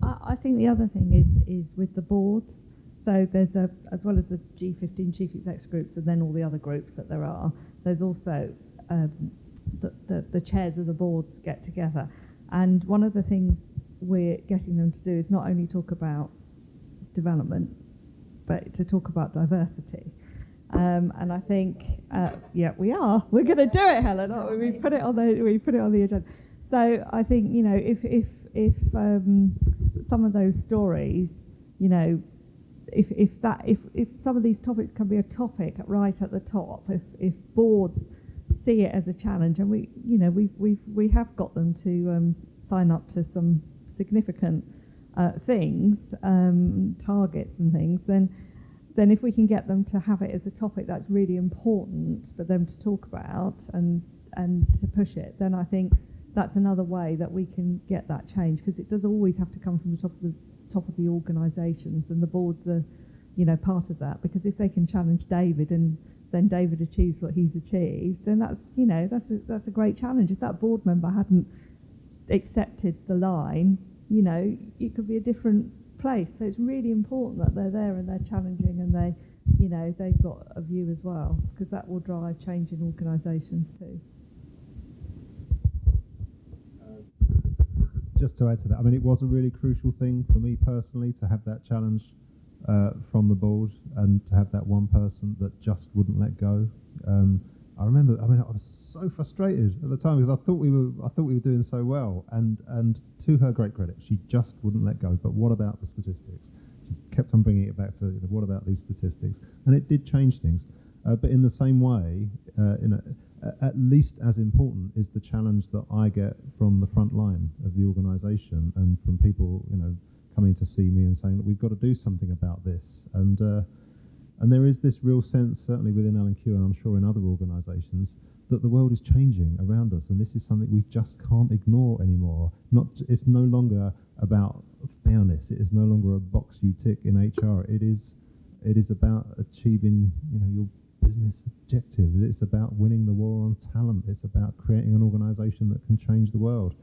I think the other thing is with the boards. So there's as well as the G15 chief execs groups and then all the other groups that there are, there's also the chairs of the boards get together. And one of the things we're getting them to do is not only talk about development, but to talk about diversity. And I think, we are. We're going to do it, Helen. We put it on the agenda. So I think, if some of those stories, if some of these topics can be a topic right at the top, if boards see it as a challenge, and we have got them to sign up to some significant things, targets and things, then if we can get them to have it as a topic that's really important for them to talk about and to push it, then I think that's another way that we can get that change, because it does always have to come from the top of the organisations, and the boards are, part of that. Because if they can challenge David and then David achieves what he's achieved, then that's a great challenge. If that board member hadn't accepted the line, it could be a different place. So it's really important that they're there and they're challenging, and they've got a view as well, because that will drive change in organisations too. Just to add to that, it was a really crucial thing for me personally to have that challenge from the board, and to have that one person that just wouldn't let go. I remember, I was so frustrated at the time, because I thought we were doing so well, and to her great credit, she just wouldn't let go. But what about the statistics? She kept on bringing it back to, what about these statistics? And it did change things. But in the same way, at least as important is the challenge that I get from the front line of the organisation, and from people, coming to see me and saying that we've got to do something about this. And there is this real sense, certainly within L&Q, and I'm sure in other organisations, that the world is changing around us, and this is something we just can't ignore anymore. It's no longer about fairness. It is no longer a box you tick in HR. It is about achieving, your business objectives. It's about winning the war on talent. It's about creating an organisation that can change the world,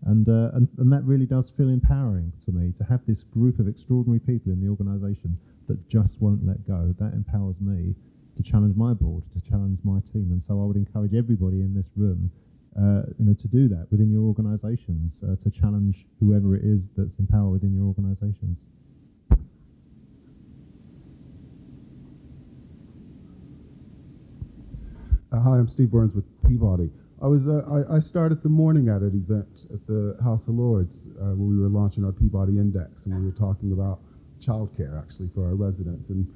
and that really does feel empowering to me to have this group of extraordinary people in the organisation that just won't let go. That empowers me to challenge my board, to challenge my team, and so I would encourage everybody in this room, to do that within your organisations, to challenge whoever it is that's in power within your organisations. Hi, I'm Steve Burns with Peabody. I started the morning at an event at the House of Lords where we were launching our Peabody Index, and we were talking about childcare actually for our residents, and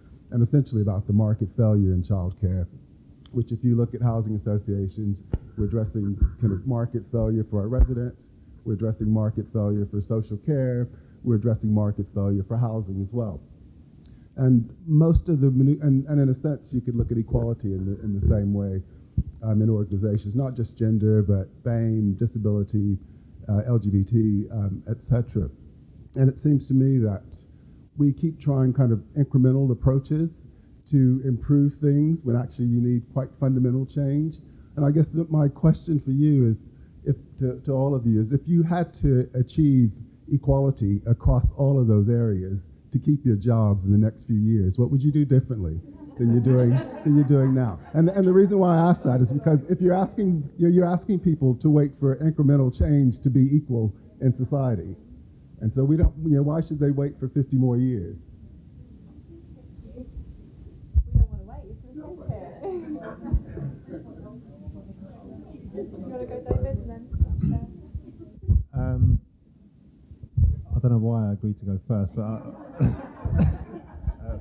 essentially about the market failure in childcare, which if you look at housing associations, we're addressing kind of market failure for our residents, we're addressing market failure for social care, we're addressing market failure for housing as well. And most of the, and in a sense, you could look at equality in the same way in organizations, not just gender, but BAME, disability, LGBT, etc. And it seems to me that we keep trying kind of incremental approaches to improve things when actually you need quite fundamental change. And I guess my question for you is, to all of you, is if you had to achieve equality across all of those areas to keep your jobs in the next few years, what would you do differently than you're doing now? And the reason why I ask that is because if you're asking people to wait for incremental change to be equal in society. And so we don't, why should they wait for 50 more years? We don't want to wait. You want to go, David, and then I don't know why I agreed to go first, but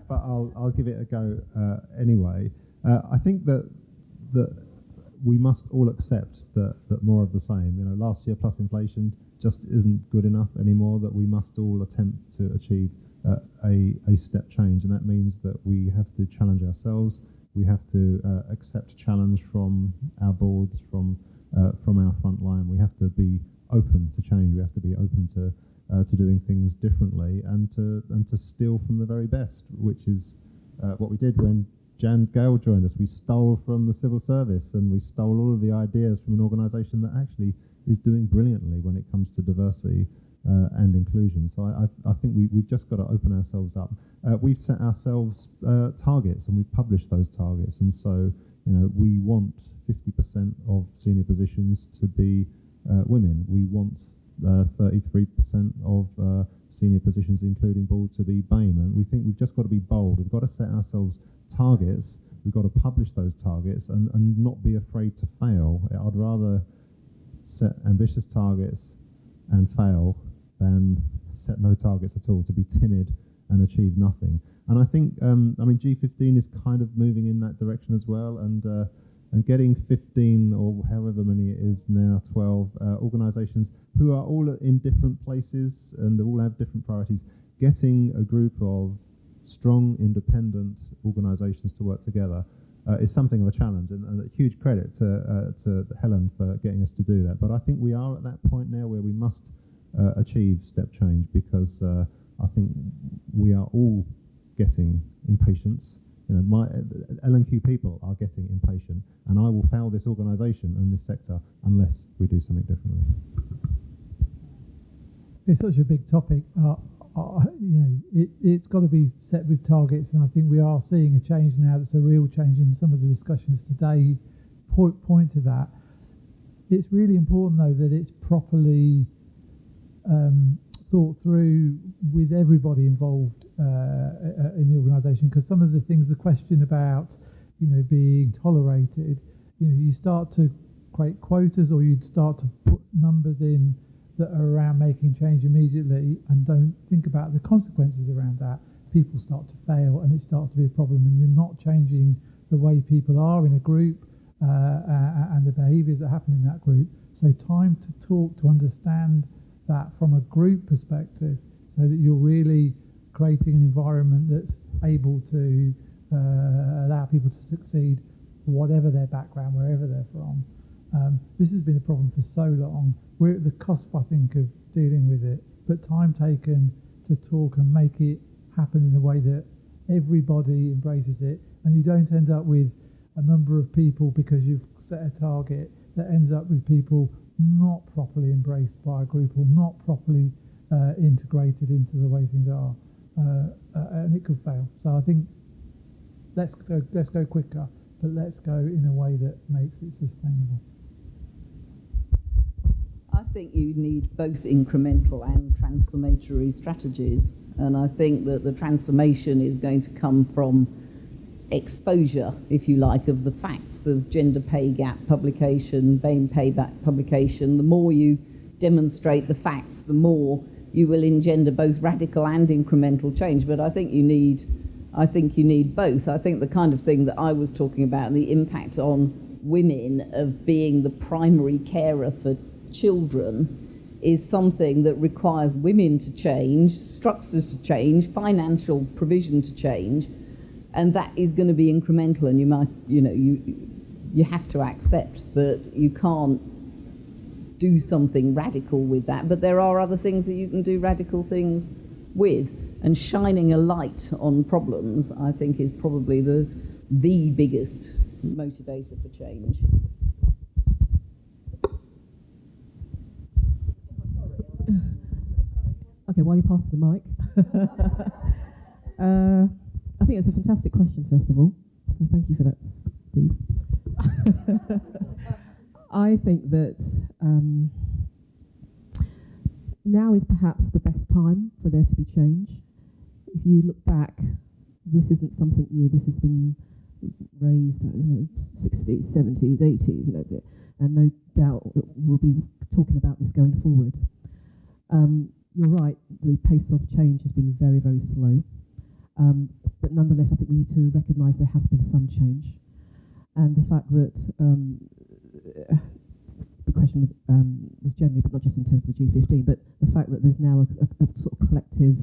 I'll give it a go anyway. I think that we must all accept that more of the same. Last year plus inflation just isn't good enough anymore, that we must all attempt to achieve a step change, and that means that we have to challenge ourselves, we have to accept challenge from our boards, from our front line. We have to be open to change, we have to be open to doing things differently, and to steal from the very best, which is what we did when Jan Gale joined us. We stole from the civil service, and we stole all of the ideas from an organisation that actually is doing brilliantly when it comes to diversity and inclusion. So I think we've just got to open ourselves up. We've set ourselves targets, and we've published those targets, and so we want 50% of senior positions to be women. We want 33% of senior positions, including board, to be BAME, and we think we've just got to be bold. We've got to set ourselves targets, we've got to publish those targets, and not be afraid to fail. I'd rather set ambitious targets and fail than set no targets at all, to be timid and achieve nothing. And I think, G15 is kind of moving in that direction as well, and getting 15 or however many it is now, 12 organisations who are all in different places and all have different priorities, getting a group of strong, independent organisations to work together is something of a challenge, and a huge credit to Helen for getting us to do that. But I think we are at that point now where we must achieve step change, because I think we are all getting impatient. My L&Q people are getting impatient, and I will fail this organisation and this sector unless we do something differently. It's such a big topic. It's got to be set with targets, and I think we are seeing a change now. That's a real change in some of the discussions today. Point to that. It's really important, though, that it's properly thought through with everybody involved in the organisation, because some of the things, the question about being tolerated, you start to create quotas, or you'd start to put numbers in that are around making change immediately and don't think about the consequences around that. People start to fail, and it starts to be a problem, and you're not changing the way people are in a group and the behaviours that happen in that group. So time to talk, to understand that from a group perspective, so that you're really creating an environment that's able to allow people to succeed whatever their background, wherever they're from. This has been a problem for so long. We're at the cusp, I think, of dealing with it, but time taken to talk and make it happen in a way that everybody embraces it, and you don't end up with a number of people, because you've set a target, that ends up with people not properly embraced by a group or not properly integrated into the way things are, and it could fail. So I think let's go quicker, but let's go in a way that makes it sustainable. I think you need both incremental and transformatory strategies, and I think that the transformation is going to come from exposure, if you like, of the facts, the gender pay gap publication, BAME payback publication. The more you demonstrate the facts, the more you will engender both radical and incremental change. But I think you need both. I think the kind of thing that I was talking about, the impact on women of being the primary carer for children, is something that requires women to change, structures to change, financial provision to change, and that is going to be incremental. And you have to accept that you can't do something radical with that, but there are other things that you can do radical things with, and shining a light on problems, I think, is probably the biggest motivator for change. Okay, while you pass the mic, I think it's a fantastic question, first of all. So thank you for that, Steve. I think that now is perhaps the best time for there to be change. If you look back, this isn't something new. This has been raised in the 60s, 70s, 80s, and no doubt we'll be talking about this going forward. You're right, the pace of change has been very, very slow. But nonetheless, I think we need to recognise there has been some change. And the fact that the question was generally, but not just in terms of the G15, but the fact that there's now a sort of collective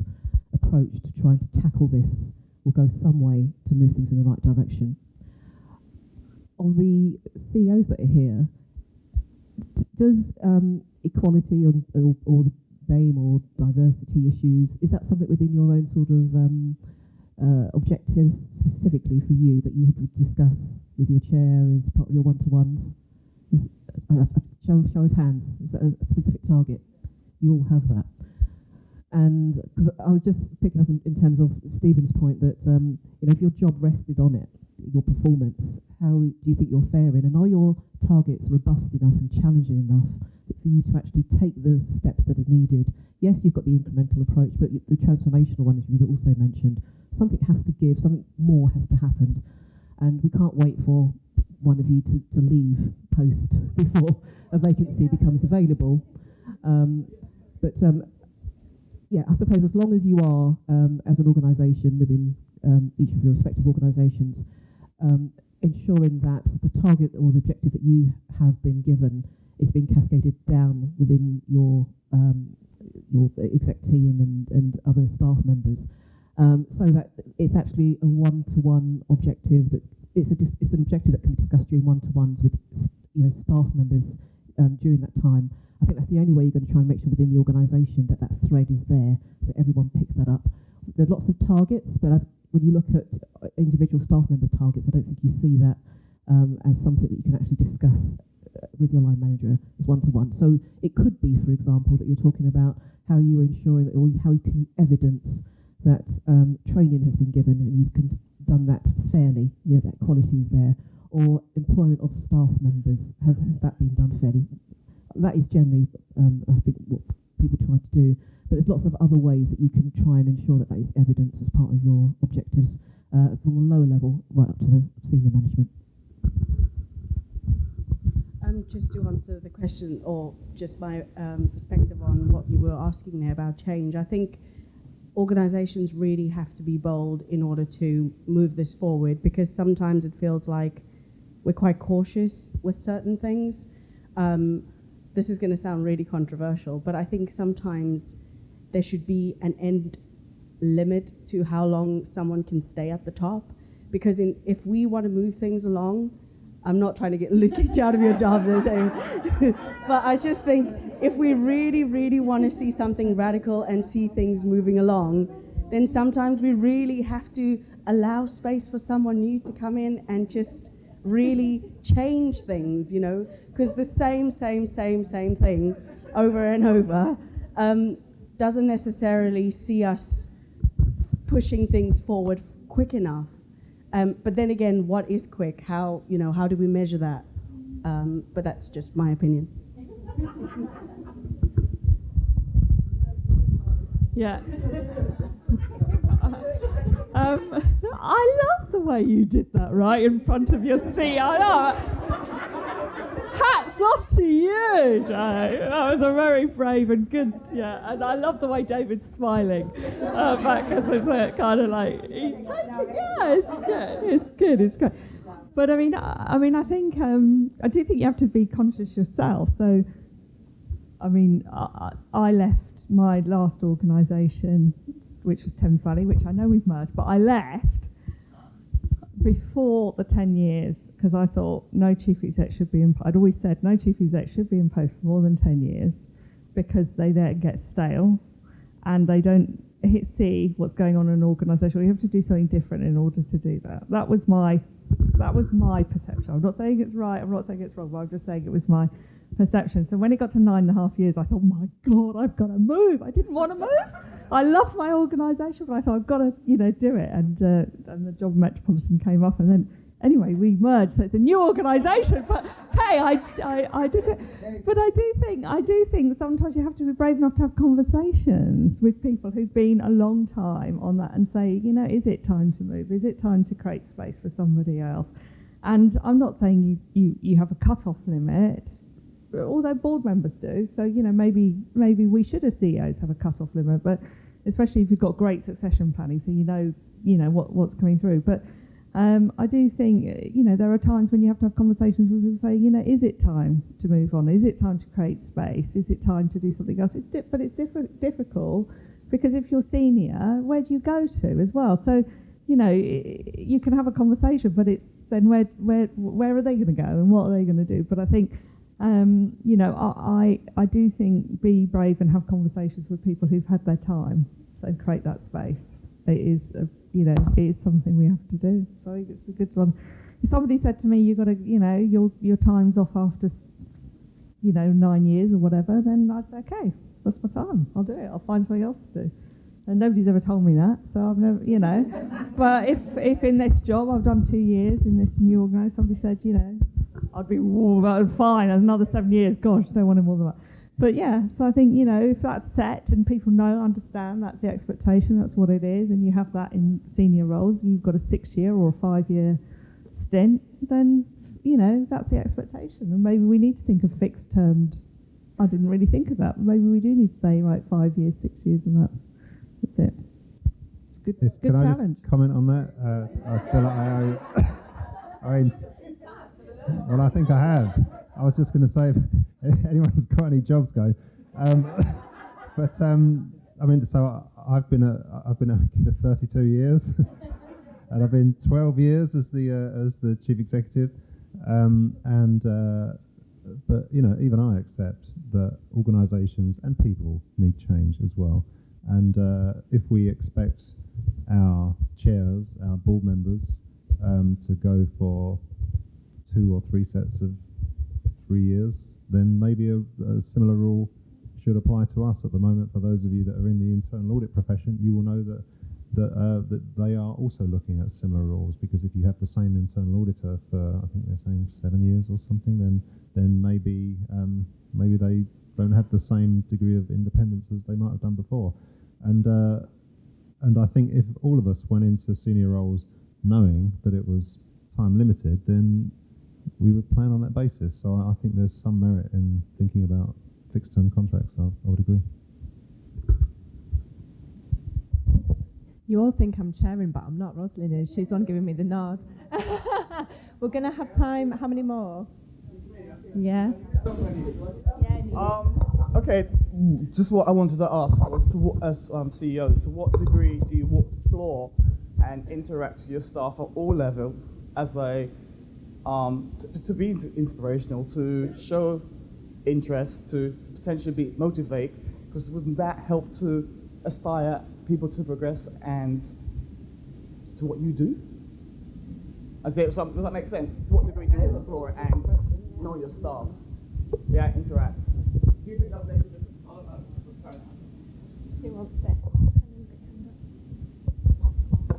approach to trying to tackle this will go some way to move things in the right direction. Of the CEOs that are here, does equality or the BAME or diversity issues, is that something within your own sort of objectives specifically for you that you would discuss with your chair as part of your one-to-ones? Show of hands, is that a specific target? You all have that. And because I was just picking up in terms of Stephen's point that if your job rested on it, your performance, how do you think you're faring? And are your targets robust enough and challenging enough for you to actually take the steps that are needed? Yes, you've got the incremental approach, but the transformational one, as you also mentioned, something has to give, something more has to happen. And we can't wait for one of you to leave post before a vacancy becomes available. Yeah, I suppose as long as you are, as an organisation within each of your respective organisations, ensuring that the target or the objective that you have been given is being cascaded down within your exec team and other staff members, so that it's actually a one-to-one objective. That it's an objective that can be discussed during one-to-ones with staff members during that time. I think that's the only way you're going to try and make sure within the organisation that thread is there, so everyone picks that up. There are lots of targets, but when you look at individual staff member targets, I don't think you see that as something that you can actually discuss with your line manager as one-to-one. So it could be, for example, that you're talking about how you're ensuring that, or how you can evidence that training has been given and you've done that fairly, that quality is there, or employment of staff members, has that been done fairly? That is generally, I think, what people try to do. But there's lots of other ways that you can try and ensure that is evidence as part of your objectives, from the lower level right up to the senior management. Just to answer the question, or just my perspective on what you were asking there about change, I think organisations really have to be bold in order to move this forward, because sometimes it feels like we're quite cautious with certain things. This is going to sound really controversial, but I think sometimes there should be an end limit to how long someone can stay at the top, because if we want to move things along, I'm not trying to get you out of your job or anything. But I just think if we really, really want to see something radical and see things moving along, then sometimes we really have to allow space for someone new to come in and just really change things, you know, because the same thing over and over doesn't necessarily see us pushing things forward quick enough. But then again, what is quick? How do we measure that? But that's just my opinion. Yeah. I love the way you did that right in front of your CIO. Hats off to you, Joe. That was a very brave and good, yeah. And I love the way David's smiling back because it's kind of like he's taking, yeah, it's good. But I mean, I think I do think you have to be conscious yourself. So, I mean, I left my last organisation, which was Thames Valley, which I know we've merged, but I left before the 10 years because I thought no chief exec should be in. I'd always said no chief exec should be in post for more than 10 years because they then get stale and they don't see what's going on in an organisation. You have to do something different in order to do that. That was my perception. I'm not saying it's right. I'm not saying it's wrong. But I'm just saying it was my perception. So when it got to 9.5 years, I thought, my God, I've got to move. I didn't want to move. I loved my organisation, but I thought I've got to, do it. And the job at Metropolitan came up, and then anyway we merged. So it's a new organisation. But hey, I did it. But I do think sometimes you have to be brave enough to have conversations with people who've been a long time on that and say, is it time to move? Is it time to create space for somebody else? And I'm not saying you have a cut-off limit, although board members do. So, maybe we should as CEOs have a cut-off limit, but especially if you've got great succession planning, so what's coming through. But I do think, there are times when you have to have conversations with people say, is it time to move on? Is it time to create space? Is it time to do something else? But it's difficult because if you're senior, where do you go to as well? So, you can have a conversation, but it's then where are they going to go and what are they going to do? But I think, I do think be brave and have conversations with people who've had their time, so create that space. It is something we have to do. So I think it's a good one. If somebody said to me, you've got to, your time's off after, 9 years or whatever, then I'd say, okay, that's my time. I'll do it. I'll find something else to do. And nobody's ever told me that, so I've never, But if in this job I've done 2 years in this new organisation, somebody said, I'd be fine. Another 7 years, gosh, don't want it more than that. But yeah, so I think if that's set and people understand that's the expectation, that's what it is, and you have that in senior roles, you've got a 6-year or a 5-year stint, then that's the expectation. And maybe we need to think of fixed termed. I didn't really think of that, but maybe we do need to say 5 years, 6 years, and that's it. Good Can challenge. I just comment on that? I feel like well, I think I have. I was just going to say if anyone's got any jobs going, so I've been at Keeper 32 years, and I've been 12 years as the chief executive, but even I accept that organisations and people need change as well. And if we expect our chairs, our board members, to go for 2 or 3 sets of 3 years, then maybe a similar rule should apply to us at the moment. For those of you that are in the internal audit profession, you will know that they are also looking at similar rules, because if you have the same internal auditor for, I think they're saying 7 years or something, then maybe they don't have the same degree of independence as they might have done before. And I think if all of us went into senior roles knowing that it was time limited, then we would plan on that basis. So I think there's some merit in thinking about fixed term contracts. I would agree. You all think I'm chairing, but I'm not. Rosalind is. She's on giving me the nod. We're going to have time. How many more? Yeah. Okay, just what I wanted to ask was, as CEOs, to what degree do you walk the floor and interact with your staff at all levels as a to be inspirational, to show interest, to potentially motivate, because wouldn't that help to aspire people to progress and to what you do? Does that make sense? To what degree do you hit the floor and know your staff? Yeah, interact. Do you think that's Who wants it?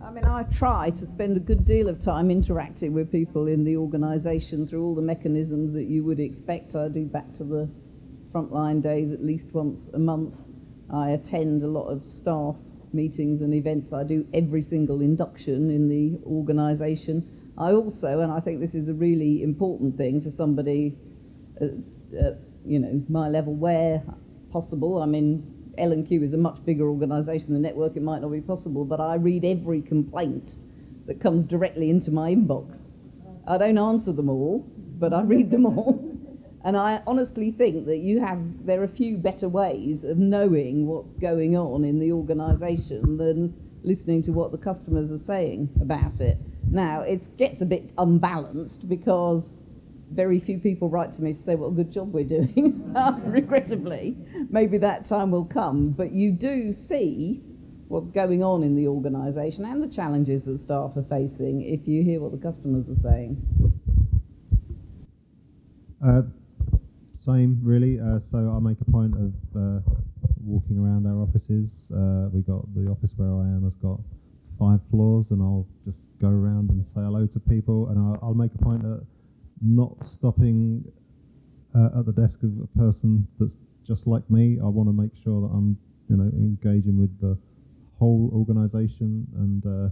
I mean, I try to spend a good deal of time interacting with people in the organisation through all the mechanisms that you would expect. I do back to the frontline days at least once a month. I attend a lot of staff meetings and events. I do every single induction in the organisation. I also, and I think this is a really important thing for somebody my level, where possible. I mean, L&Q is a much bigger organisation than Network. It might not be possible, but I read every complaint that comes directly into my inbox. I don't answer them all, but I read them all. And I honestly think that there are few better ways of knowing what's going on in the organisation than listening to what the customers are saying about it. Now, it gets a bit unbalanced because very few people write to me to say what a good job we're doing, regrettably. Maybe that time will come, but you do see what's going on in the organisation and the challenges that staff are facing if you hear what the customers are saying. Same, really. So I make a point of walking around our offices. We got the office where I am has got 5 floors, and I'll just go around and say hello to people, and I'll make a point of not stopping at the desk of a person that's just like me. I want to make sure that I'm, engaging with the whole organisation, and that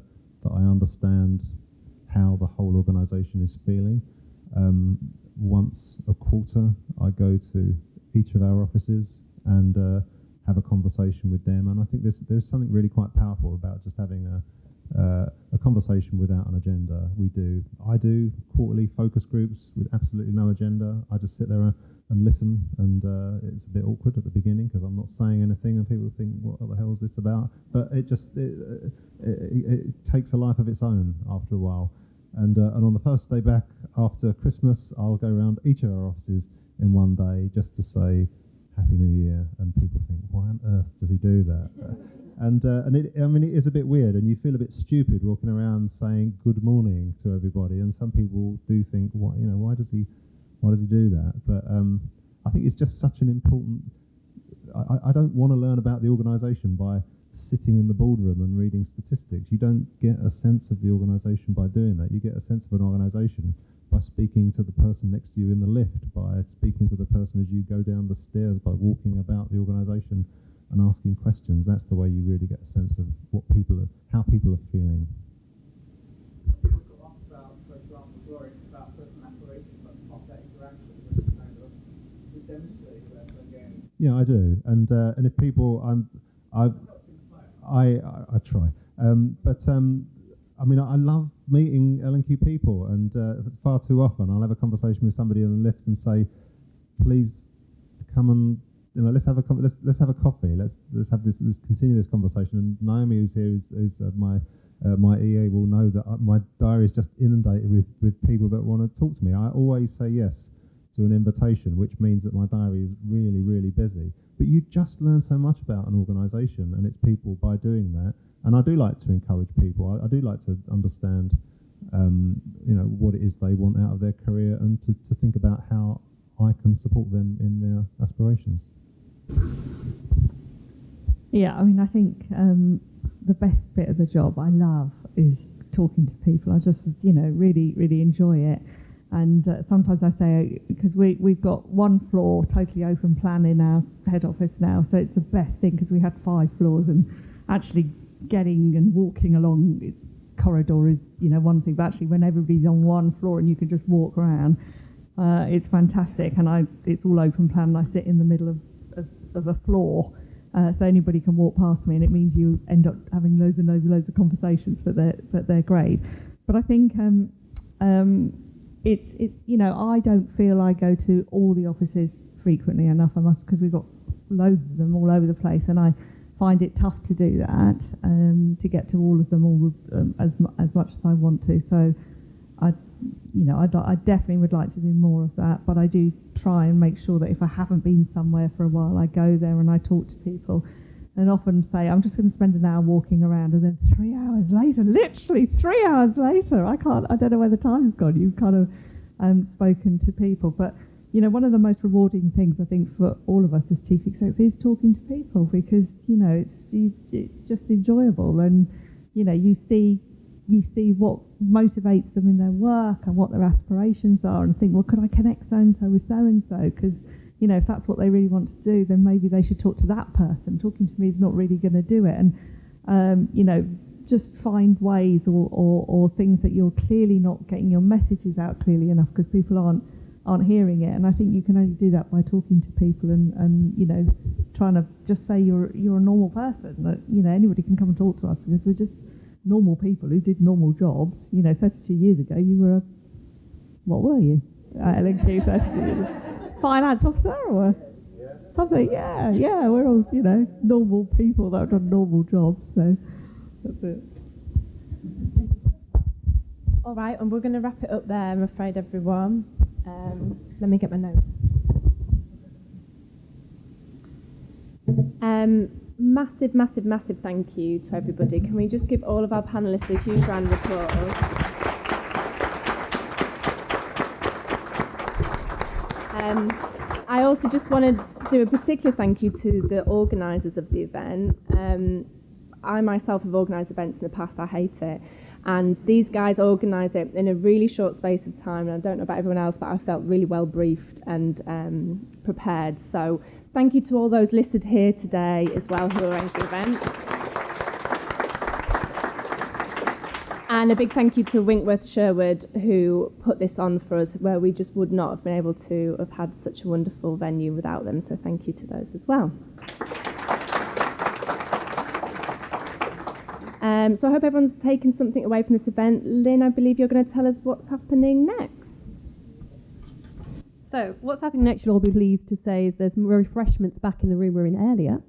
I understand how the whole organisation is feeling. Once a quarter, I go to each of our offices and have a conversation with them, and I think there's something really quite powerful about just having a conversation without an agenda. I do quarterly focus groups with absolutely no agenda. I just sit there and listen, and it's a bit awkward at the beginning because I'm not saying anything, and people think, what the hell is this about? But it takes a life of its own after a while. And on the first day back after Christmas, I'll go around each of our offices in one day just to say Happy New Year, and people think, why on earth does he do that? It is a bit weird, and you feel a bit stupid walking around saying good morning to everybody. And some people do think, why does he do that? But I think it's just such an important. I don't want to learn about the organisation by sitting in the boardroom and reading statistics. You don't get a sense of the organisation by doing that. You get a sense of an organisation by speaking to the person next to you in the lift, by speaking to the person as you go down the stairs, by walking about the organisation and asking questions. That's the way you really get a sense of how people are feeling. Yeah, I do, and if people, I try, I love meeting L&Q people, and far too often I'll have a conversation with somebody in the lift and say, please come and let's have a coffee. Let's continue this conversation. And Naomi, who's here, is my EA, will know that my diary is just inundated with people that want to talk to me. I always say yes to an invitation, which means that my diary is really, really busy. But you just learn so much about an organisation and its people by doing that. And I do like to encourage people. I do like to understand, what it is they want out of their career, and to think about how I can support them in their aspirations. Yeah, I think the best bit of the job I love is talking to people. I just, really, really enjoy it. And sometimes I say, because we've got 1 floor totally open plan in our head office now, so it's the best thing because we had 5 floors, and actually getting and walking along its corridor is, one thing. But actually, when everybody's on 1 floor and you can just walk around, it's fantastic. And it's all open plan. And I sit in the middle of a floor, so anybody can walk past me, and it means you end up having loads and loads of conversations. But they're great. But I think I don't feel I go to all the offices frequently enough. I must, because we've got loads of them all over the place, and I find it tough to do that, to get to all of them as much as I want to. So I definitely would like to do more of that, but I do try and make sure that if I haven't been somewhere for a while, I go there and I talk to people, and often say I'm just going to spend an hour walking around, and then 3 hours later, literally 3 hours later, I don't know where the time's gone. You've kind of spoken to people, but one of the most rewarding things I think for all of us as chief execs is talking to people, because it's just enjoyable, and you see what motivates them in their work and what their aspirations are, and think, well, could I connect so and so with so and so? Because if that's what they really want to do, then maybe they should talk to that person. Talking to me is not really going to do it, and just find ways or things that you're clearly not getting your messages out clearly enough because people aren't hearing it. And I think you can only do that by talking to people and trying to just say you're a normal person, that anybody can come and talk to us, because we're just normal people who did normal jobs. 32 years ago you were what were you at L&Q 32 years? Finance officer or something? Yeah, we're all normal people that have done normal jobs, so that's it. All right, and we're going to wrap it up there, I'm afraid, everyone. Let me get my notes. Massive thank you to everybody. Can we just give all of our panellists a huge round of applause? I also just want to do a particular thank you to the organisers of the event. I myself have organised events in the past, I hate it. And these guys organise it in a really short space of time. And I don't know about everyone else, but I felt really well briefed and prepared. So thank you to all those listed here today as well who arranged the event. And a big thank you to Winkworth Sherwood, who put this on for us, where we just would not have been able to have had such a wonderful venue without them. So thank you to those as well. So I hope everyone's taken something away from this event. Lynn, I believe you're going to tell us what's happening next. So what's happening next, you'll all be pleased to say, is there's more refreshments back in the room we were in earlier.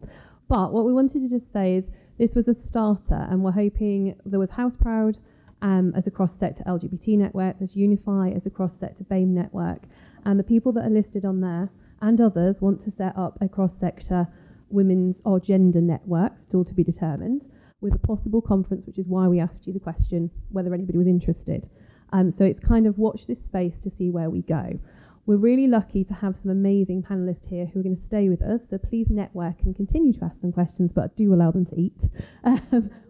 But what we wanted to just say is this was a starter, and we're hoping there was House Proud as a cross-sector LGBT network, there's Unify as a cross-sector BAME network, and the people that are listed on there and others want to set up a cross-sector women's or gender network, still to be determined, with a possible conference, which is why we asked you the question whether anybody was interested. So it's kind of watch this space to see where we go. We're really lucky to have some amazing panellists here who are going to stay with us, so please network and continue to ask them questions, but do allow them to eat.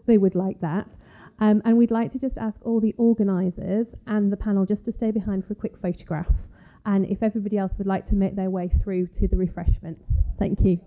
They would like that. And we'd like to just ask all the organisers and the panel just to stay behind for a quick photograph. And if everybody else would like to make their way through to the refreshments. Thank you.